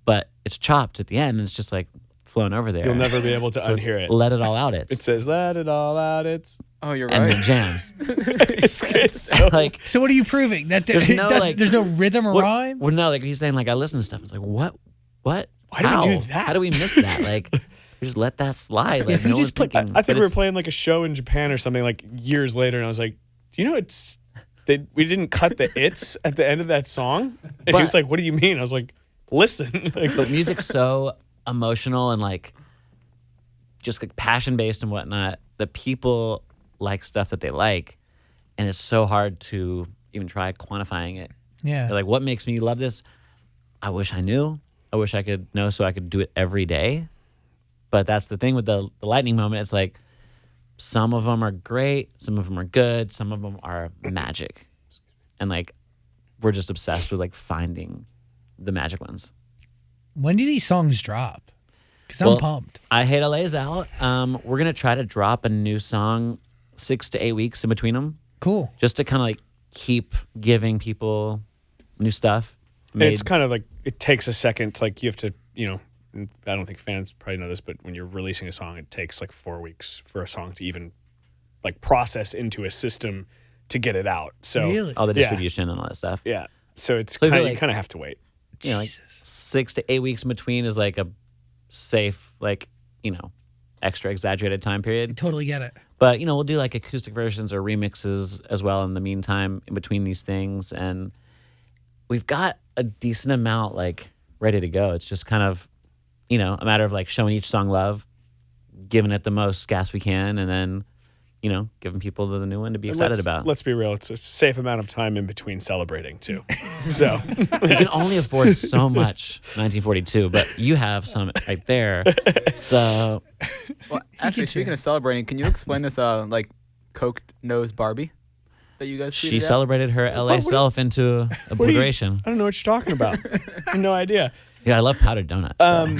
but it's chopped at the end, and it's just, like, flown over there. You'll never be able to unhear it. Let it all out, it's. It says, let it all out, it's... Oh, you're And right. the jams. It's so... Like, So what are you proving? That There's no, like- there's no rhythm or rhyme? well, no, like, he's saying, like, I listen to stuff, it's like, what? Why did we How? do that? How do we miss that? Like, we just let that slide. Like, no one's thinking. I think but we were it's- playing like a show in Japan or something like years later, and I was like, do you know we didn't cut the "it's" at the end of that song? And he was But- like, what do you mean? I was like, listen. Like, But music's so emotional and like just like passion based and whatnot that people like stuff that they like, and it's so hard to even try quantifying it. Yeah. They're like, what makes me love this? I wish I knew. I wish I could know so I could do it every day. But that's the thing with the lightning moment. It's like some of them are great, some of them are good, some of them are magic, and like we're just obsessed with like finding the magic ones. When do these songs drop? Because I'm Well, pumped. I Hate LA's out. We're going to try to drop a new song 6 to 8 weeks in between them Cool. just to kind of like keep giving people new stuff. and it's kind of like, it takes a second to, like, you have to, and I don't think fans probably know this, but when you're releasing a song, it takes like 4 weeks for a song to even like process into a system to get it out. So Really? all the yeah. distribution and all that stuff. yeah, so it's So I kind feel of, you like- kind of have to wait. You know, like Jesus. 6 to 8 weeks in between is like a safe, like, extra exaggerated time period. Totally get it. But, we'll do like acoustic versions or remixes as well in the meantime in between these things. And we've got a decent amount like ready to go. It's just kind of, a matter of like showing each song love, giving it the most gas we can, and then, giving people the new one to be excited about. Let's be real. It's a safe amount of time in between celebrating too. So You can only afford so much 1942, but you have some right there. So Well, actually, speaking of celebrating, can you explain this like coked nose Barbie that you guys she tweeted at? celebrated her LA self into obliteration. I don't know what you're talking about. I have no idea. Yeah, I love powdered donuts. so.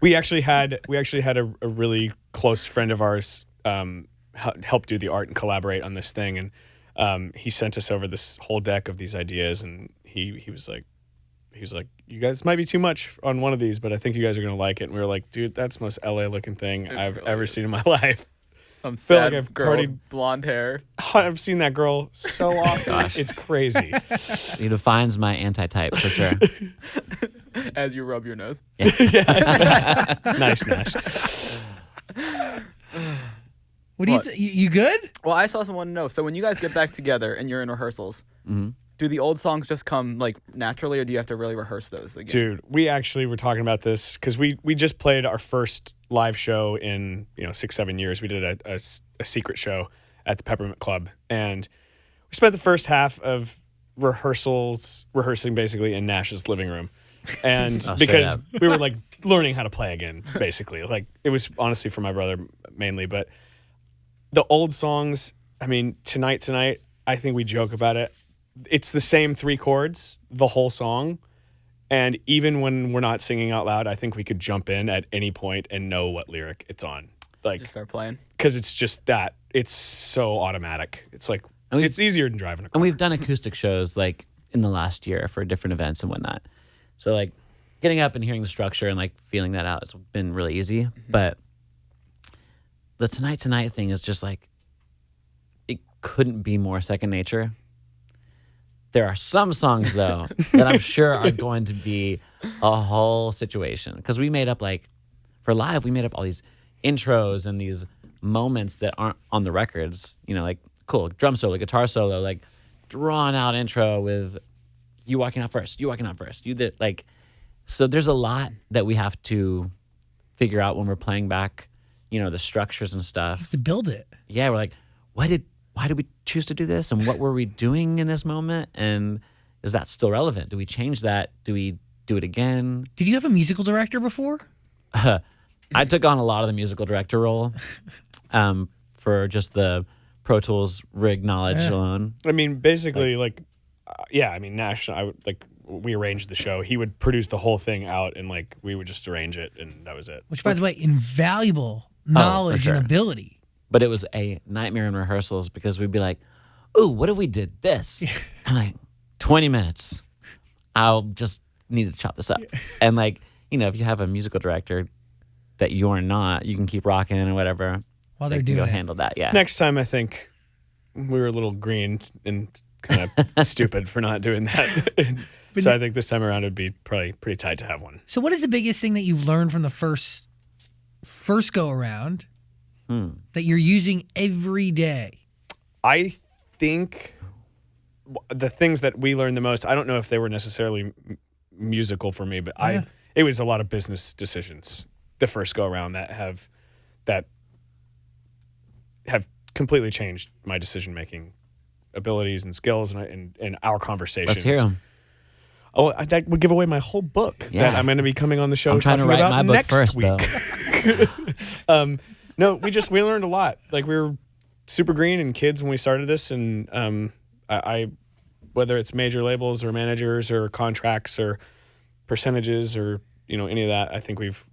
We actually had a really close friend of ours help do the art and collaborate on this thing, and he sent us over this whole deck of these ideas, and he was like, you guys might be too much on one of these, but I think you guys are gonna like it. And we were like, dude, that's the most LA looking thing I've really ever is. seen in my life. Some feel like sad I've girl partied- with blonde hair. I've seen that girl so often. Gosh. It's crazy. He defines my anti-type for sure. As you rub your nose. Nice, Nash. What do you What? you good? Well, I also want to know. So when you guys get back together and you're in rehearsals, do the old songs just come like naturally, or do you have to really rehearse those again? Dude, we actually were talking about this because we just played our first live show in 6-7 years. We did a secret show at the Peppermint Club, and we spent the first half of rehearsing basically in Nash's living room, and straight because up. we were like learning how to play again, basically. Like it was honestly for my brother mainly, but the old songs. I mean, tonight. I think we joke about it. It's the same 3 chords the whole song. And even when we're not singing out loud, I think we could jump in at any point and know what lyric it's on. Like, Just start playing. because it's just that. It's so automatic. It's like, And it's easier than driving a car. And we've done acoustic shows like in the last year for different events and whatnot. So like getting up and hearing the structure and like feeling that out has been really easy. But the tonight thing is just like, it couldn't be more second nature. There are some songs though that I'm sure are going to be a whole situation, because we made up for live, we made up all these intros and these moments that aren't on the records, like cool drum solo, guitar solo, like drawn out intro with you walking out first, you did so there's a lot that we have to figure out when we're playing back, the structures and stuff. To build it. Yeah, we're like, why did we choose to do this, and what were we doing in this moment, and is that still relevant? Do we change that? Do we do it again? Did you have a musical director before? I took on a lot of the musical director role for just the Pro Tools rig knowledge alone. I mean, basically, Nash, we arranged the show. He would produce the whole thing out, and we would just arrange it, and that was it. Which, by the way, invaluable knowledge sure. and ability. But it was a nightmare in rehearsals, because we'd be like, ooh, what if we did this? I'm like, 20 minutes. I'll just need to chop this up. And if you have a musical director that you're not, you can keep rocking and whatever. While they they're can go doing it. handle that, yeah. Next time, I think we were a little green and kind of stupid for not doing that. So I think this time around, it'd be probably pretty tight to have one. So what is the biggest thing that you've learned from the first go around that you're using every day? I think the things that we learned the most, I don't know if they were necessarily musical for me, but it was a lot of business decisions the first go around that have completely changed my decision making abilities and skills and our conversations. Let's hear them. Oh, that would give away my whole book Yeah. that I'm going to be coming on the show I'm trying to talking write about my book next first, week. though. No, we learned a lot. We were super green and kids when we started this, and I whether it's major labels or managers or contracts or percentages or any of that, I think we've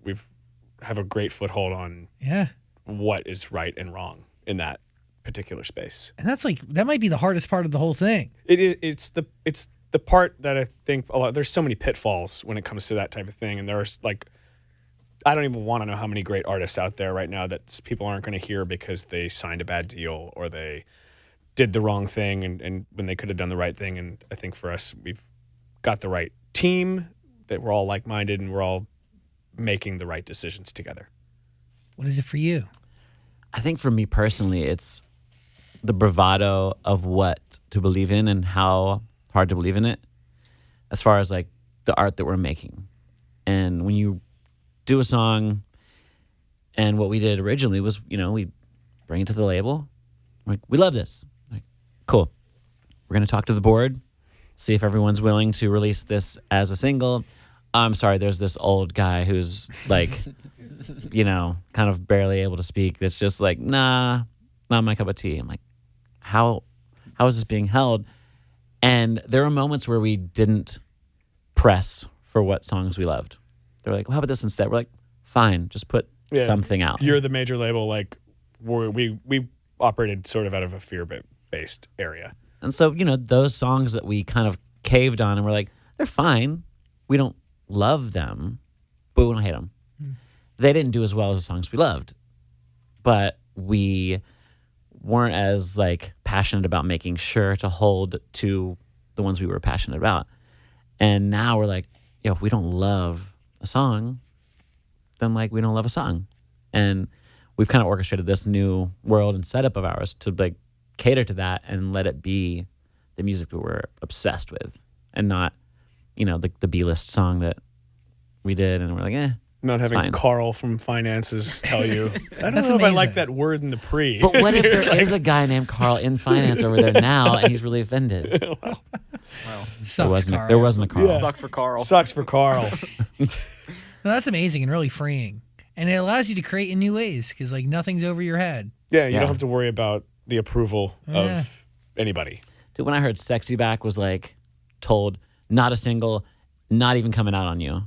have a great foothold on Yeah. what is right and wrong in that particular space. And that might be the hardest part of the whole thing. It's the part that I think there's so many pitfalls when it comes to that type of thing, and there's I don't even want to know how many great artists out there right now that people aren't going to hear because they signed a bad deal or they did the wrong thing and when they could have done the right thing. And I think for us, we've got the right team, that we're all like-minded and we're all making the right decisions together. What is it for you? I think for me personally, it's the bravado of what to believe in and how hard to believe in it, as far as the art that we're making. And when you do a song And what we did originally was, we bring it to the label. Like, we love this. Like, cool. We're going to talk to the board, see if everyone's willing to release this as a single. I'm sorry, there's this old guy who's like, kind of barely able to speak. That's just like, nah, not my cup of tea. I'm like, how is this being held? And there were moments where we didn't press for what songs we loved. They're like, well, how about this instead? We're like, fine, just put something out. You're the major label. Like, we operated sort of out of a fear-based area. And so, those songs that we kind of caved on and we're like, they're fine. We don't love them, but we don't hate them. They didn't do as well as the songs we loved. But we weren't as like passionate about making sure to hold to the ones we were passionate about. And now we're like, if we don't love a song, then like we don't love a song. And we've kind of orchestrated this new world and setup of ours to like cater to that and let it be the music that we're obsessed with and not, the B-list song that we did and we're like, Not having fine. Carl from finances tell you, I don't That's know if I like amazing. that word in the pre. But what if there is a guy named Carl in finance over there now and he's really offended? Sucks, Carl. There wasn't a Carl. Yeah. Sucks for Carl. Sucks for Carl. No, that's amazing and really freeing. And it allows you to create in new ways because like nothing's over your head. Yeah, you Yeah. don't have to worry about the approval Yeah. of anybody. Dude, when I heard Sexy Back was like told, not a single, not even coming out on you.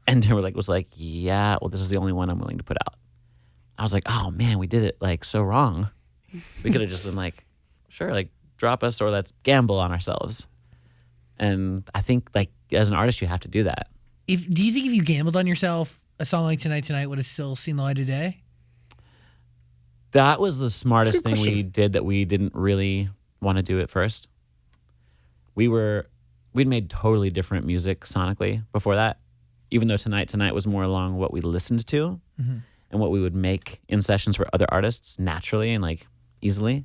And Timberlake was like, yeah, well, this is the only one I'm willing to put out. I was like, oh man, we did it like so wrong. We could have just been like, sure, like drop us or let's gamble on ourselves. And I think like as an artist, you have to do that. Do you think if you gambled on yourself, a song like Tonight would have still seen the light of day? That was the smartest That's a thing good we did that we didn't really want to do at first. We'd made totally different music sonically before that, even though Tonight was more along what we listened to and what we would make in sessions for other artists naturally and like easily.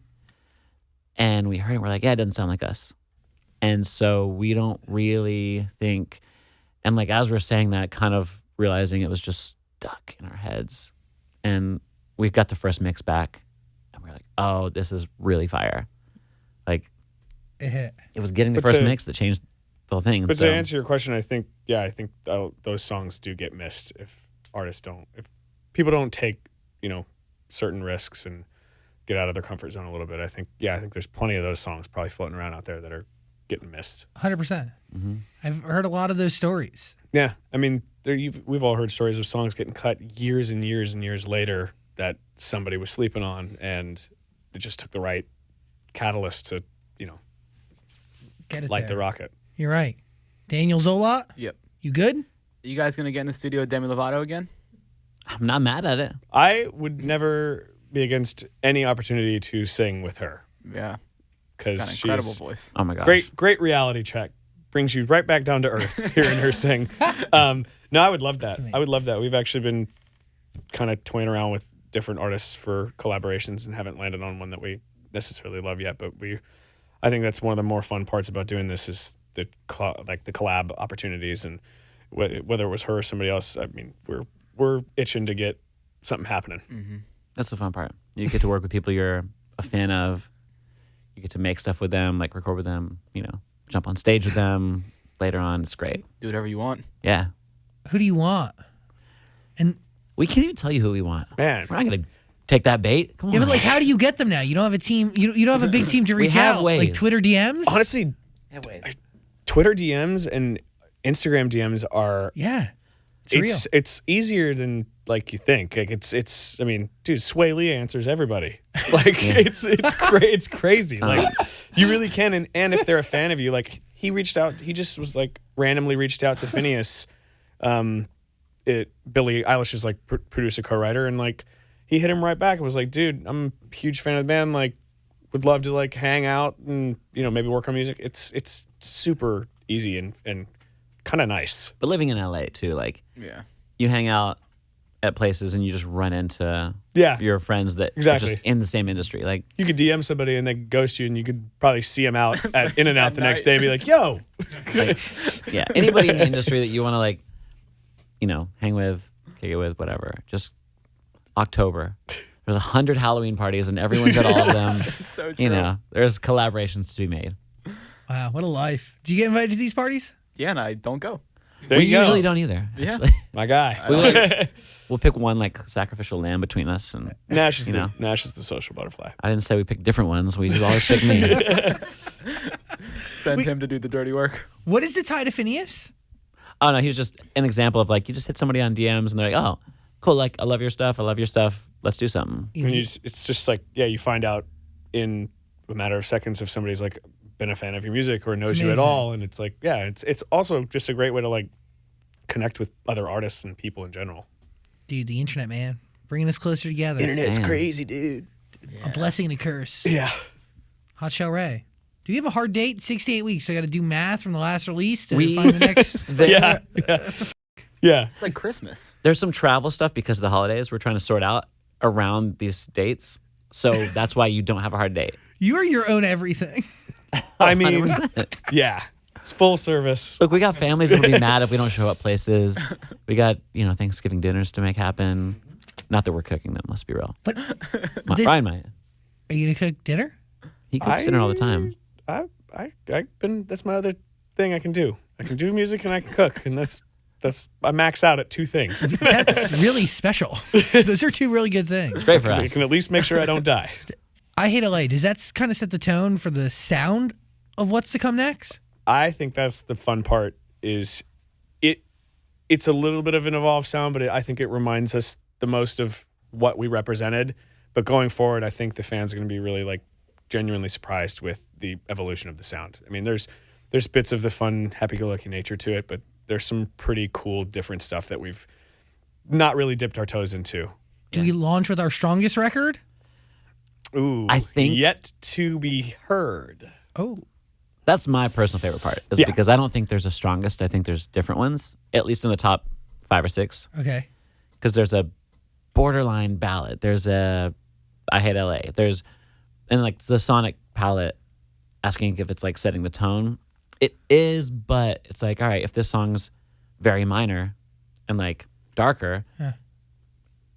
And we heard it, we're like, yeah, it doesn't sound like us. And so we don't really think, and like as we're saying that, kind of realizing it was just stuck in our heads. And we got the first mix back and we're like, oh, this is really fire. Like It hit. it was getting the But first to- mix that changed the whole thing. And But so, to answer your question, I think those songs do get missed if people don't take, certain risks and get out of their comfort zone a little bit. I think there's plenty of those songs probably floating around out there that are getting missed. 100%. I've heard a lot of those stories. Yeah, I mean, we've all heard stories of songs getting cut years and years and years later that somebody was sleeping on, and it just took the right catalyst to, Get it light there. the rocket. You're right. Daniel Zolot, Yep. you good? Are you guys gonna get in the studio with Demi Lovato again? I'm not mad at it. I would never be against any opportunity to sing with her Yeah. because Got an incredible she's voice. Oh my gosh. great reality check. Brings you right back down to earth hearing her sing. No, I would love that. amazing. I would love that. We've actually been kind of toying around with different artists for collaborations and haven't landed on one that we necessarily love yet. But I think that's one of the more fun parts about doing this is the collab opportunities, and whether it was her or somebody else. I mean, we're itching to get something happening. That's the fun part. You get to work with people you're a fan of. You get to make stuff with them, like record with them, jump on stage with them later on. It's great. Do whatever you want. Yeah. Who do you want? And We can't even tell you who we want. Man, We're not going to take that bait. Come on. yeah, but like, how do you get them now? You don't have a team. You don't have a big team to reach have out. ways. Like Twitter DMs. honestly, Twitter DMs and Instagram DMs are Yeah, it's real. it's easier than like you think. Like it's I mean, dude, Sway Lee answers everybody. Like it's crazy. Like you really can, and if they're a fan of you, like he just was like randomly reached out to Phineas, Billie Eilish's like producer co-writer, and like he hit him right back and was like, dude, I'm a huge fan of the band, like would love to like hang out and maybe work on music. It's super easy and kind of nice. But living in LA too, like Yeah. you hang out at places and you just run into Yeah. your friends that Exactly. are just in the same industry. Like, You could DM somebody and they ghost you, and you could probably see them out at In and Out the next day and be like, yo. yeah, anybody in the industry that you want to like, hang with, kick it with, whatever. Just October. There's 100 Halloween parties, and everyone's at all of them. So true. You know, there's collaborations to be made. Wow, what a life. Do you get invited to these parties? Yeah, and I don't go. There We you go. usually don't either. Yeah. Actually. My guy. We'll pick one like sacrificial lamb between us, and Nash is You know. Nash is the social butterfly. I didn't say we picked different ones. We always pick me. Send him to do the dirty work. What is the tie to Phineas? Oh no, he was just an example of like you just hit somebody on DMs and they're like, oh, cool, like I love your stuff. Let's do something. And it's just like, yeah, you find out in a matter of seconds if somebody's like been a fan of your music or knows you at amazing. all, and it's like, yeah, it's also just a great way to like connect with other artists and people in general. Dude, the internet, man. Bringing us closer together. Internet's Damn. crazy, dude. A blessing and a curse. Yeah. Hot Chelle Rae. Do you have a hard date? 6 to 8 weeks. So I got to do math from the last release to We- find the next. Yeah. Yeah. It's like Christmas. There's some travel stuff because of the holidays we're trying to sort out around these dates. So that's why you don't have a hard date. You are your own everything. I mean, 100%. yeah. It's full service. Look, we got families that'll be mad if we don't show up places. We got, Thanksgiving dinners to make happen. Not that we're cooking them, let's be real. But Ryan might. are you going to cook dinner? He cooks dinner all the time. That's my other thing I can do. I can do music and I can cook, and that's I max out at two things. That's really special. Those are two really good things. Great for I us. can at least make sure I don't die. I Hate LA. Does that kind of set the tone for the sound of what's to come next? I think that's the fun part. Is it's a little bit of an evolved sound, but I think it reminds us the most of what we represented. But going forward, I think the fans are going to be really like genuinely surprised with the evolution of the sound. I mean, there's bits of the fun, happy-go-lucky nature to it, but there's some pretty cool, different stuff that we've not really dipped our toes into. Do we launch with our strongest record? Ooh, I think- yet to be heard. Oh, That's my personal favorite part, is Yeah. because I don't think there's a strongest. I think there's different ones, at least in the top 5 or 6. okay. Because there's a borderline ballad. There's a I Hate LA. There's, and like the sonic palette, asking if it's like setting the tone. It is, but it's like, all right, if this song's very minor and like darker, Yeah.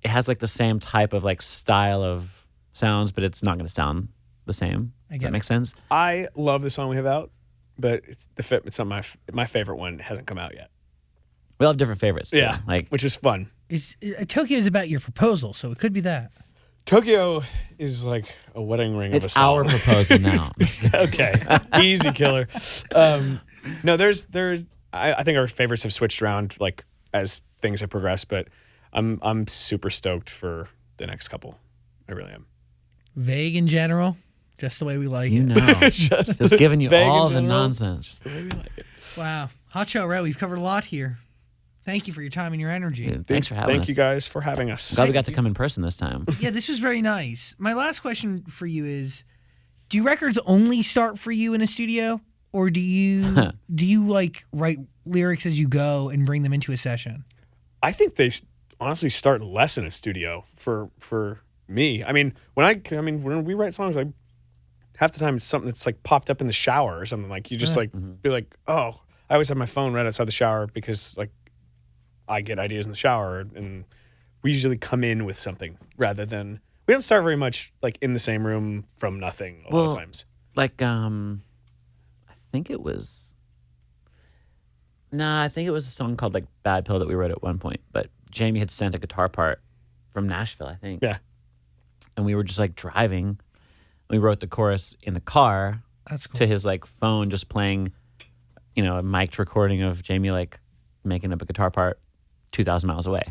it has like the same type of like style of sounds, but it's not going to sound the same. I Does get that it. make sense? I love the song we have out, but it's not my favorite one. Hasn't come out yet. We all have different favorites. Too. Yeah, Like, which is fun. Tokyo is about your proposal, so it could be that. Tokyo is like a wedding ring of a it's song. our proposal now. Okay, easy killer. No, I think our favorites have switched around like as things have progressed, but I'm super stoked for the next couple. I really am. Vague in general, just the way we like You it. know, just giving you vague in all the general. nonsense. The way we like it. Wow. Hot Chelle Rae, we've covered a lot here. Thank you for your time and your energy. Dude, thanks for having us. Thank you guys for having us. Glad we got to come in person this time. Yeah, this was very nice. My last question for you is, do records only start for you in a studio, or do you like write lyrics as you go and bring them into a session? I think they honestly start less in a studio for me. I mean, when we write songs, like half the time it's something that's like popped up in the shower or something. Like you just like be like, oh, I always have my phone right outside the shower because like I get ideas in the shower, and we usually come in with something rather than we don't start very much like in the same room from nothing a lot of times. Like, I think it was a song called like Bad Pill that we wrote at one point, but Jamie had sent a guitar part from Nashville, I think. Yeah. And we were just like driving. We wrote the chorus in the car That's cool. to his like phone, just playing, a mic'd recording of Jamie like making up a guitar part 2,000 miles away.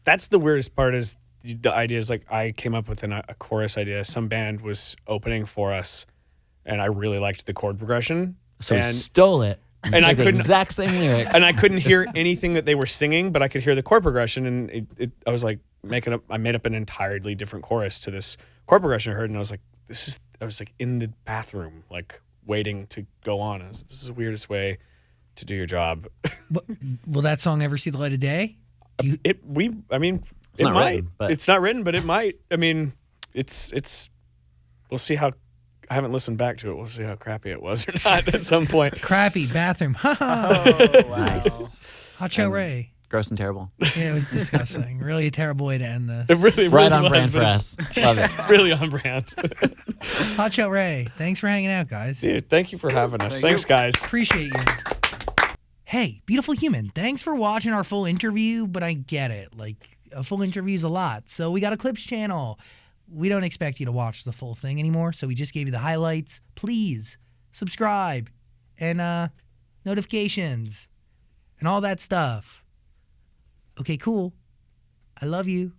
That's the weirdest part is the idea is like I came up with a chorus idea. Some band was opening for us, and I really liked the chord progression. So he and stole it. and I took the couldn't- exact same lyrics. and I couldn't hear anything that they were singing, but I could hear the chord progression, and I was like I made up an entirely different chorus to this chord progression I heard, and I was like, I was like in the bathroom, like waiting to go on. This is the weirdest way to do your job. But will that song ever see the light of day? It not might. written, but- It's not written, but it might. I mean, it's. We'll see how. I haven't listened back to it. We'll see how crappy it was or not at some point. Crappy bathroom. Ha ha. Oh, wow. Nice. Hot Chelle Rae. Gross and terrible. Yeah, it was disgusting. Really a terrible way to end this. It really, Right really on was, brand for but us. Love it. it's really on brand. Hot Chelle Rae, thanks for hanging out, guys. Dude, thank you for having us. Thank Thanks, you. guys. Appreciate you. Hey, beautiful human, thanks for watching our full interview, but I get it. Like, a full interview is a lot. So we got a clips channel. We don't expect you to watch the full thing anymore, so we just gave you the highlights. Please subscribe and notifications and all that stuff. Okay, cool. I love you.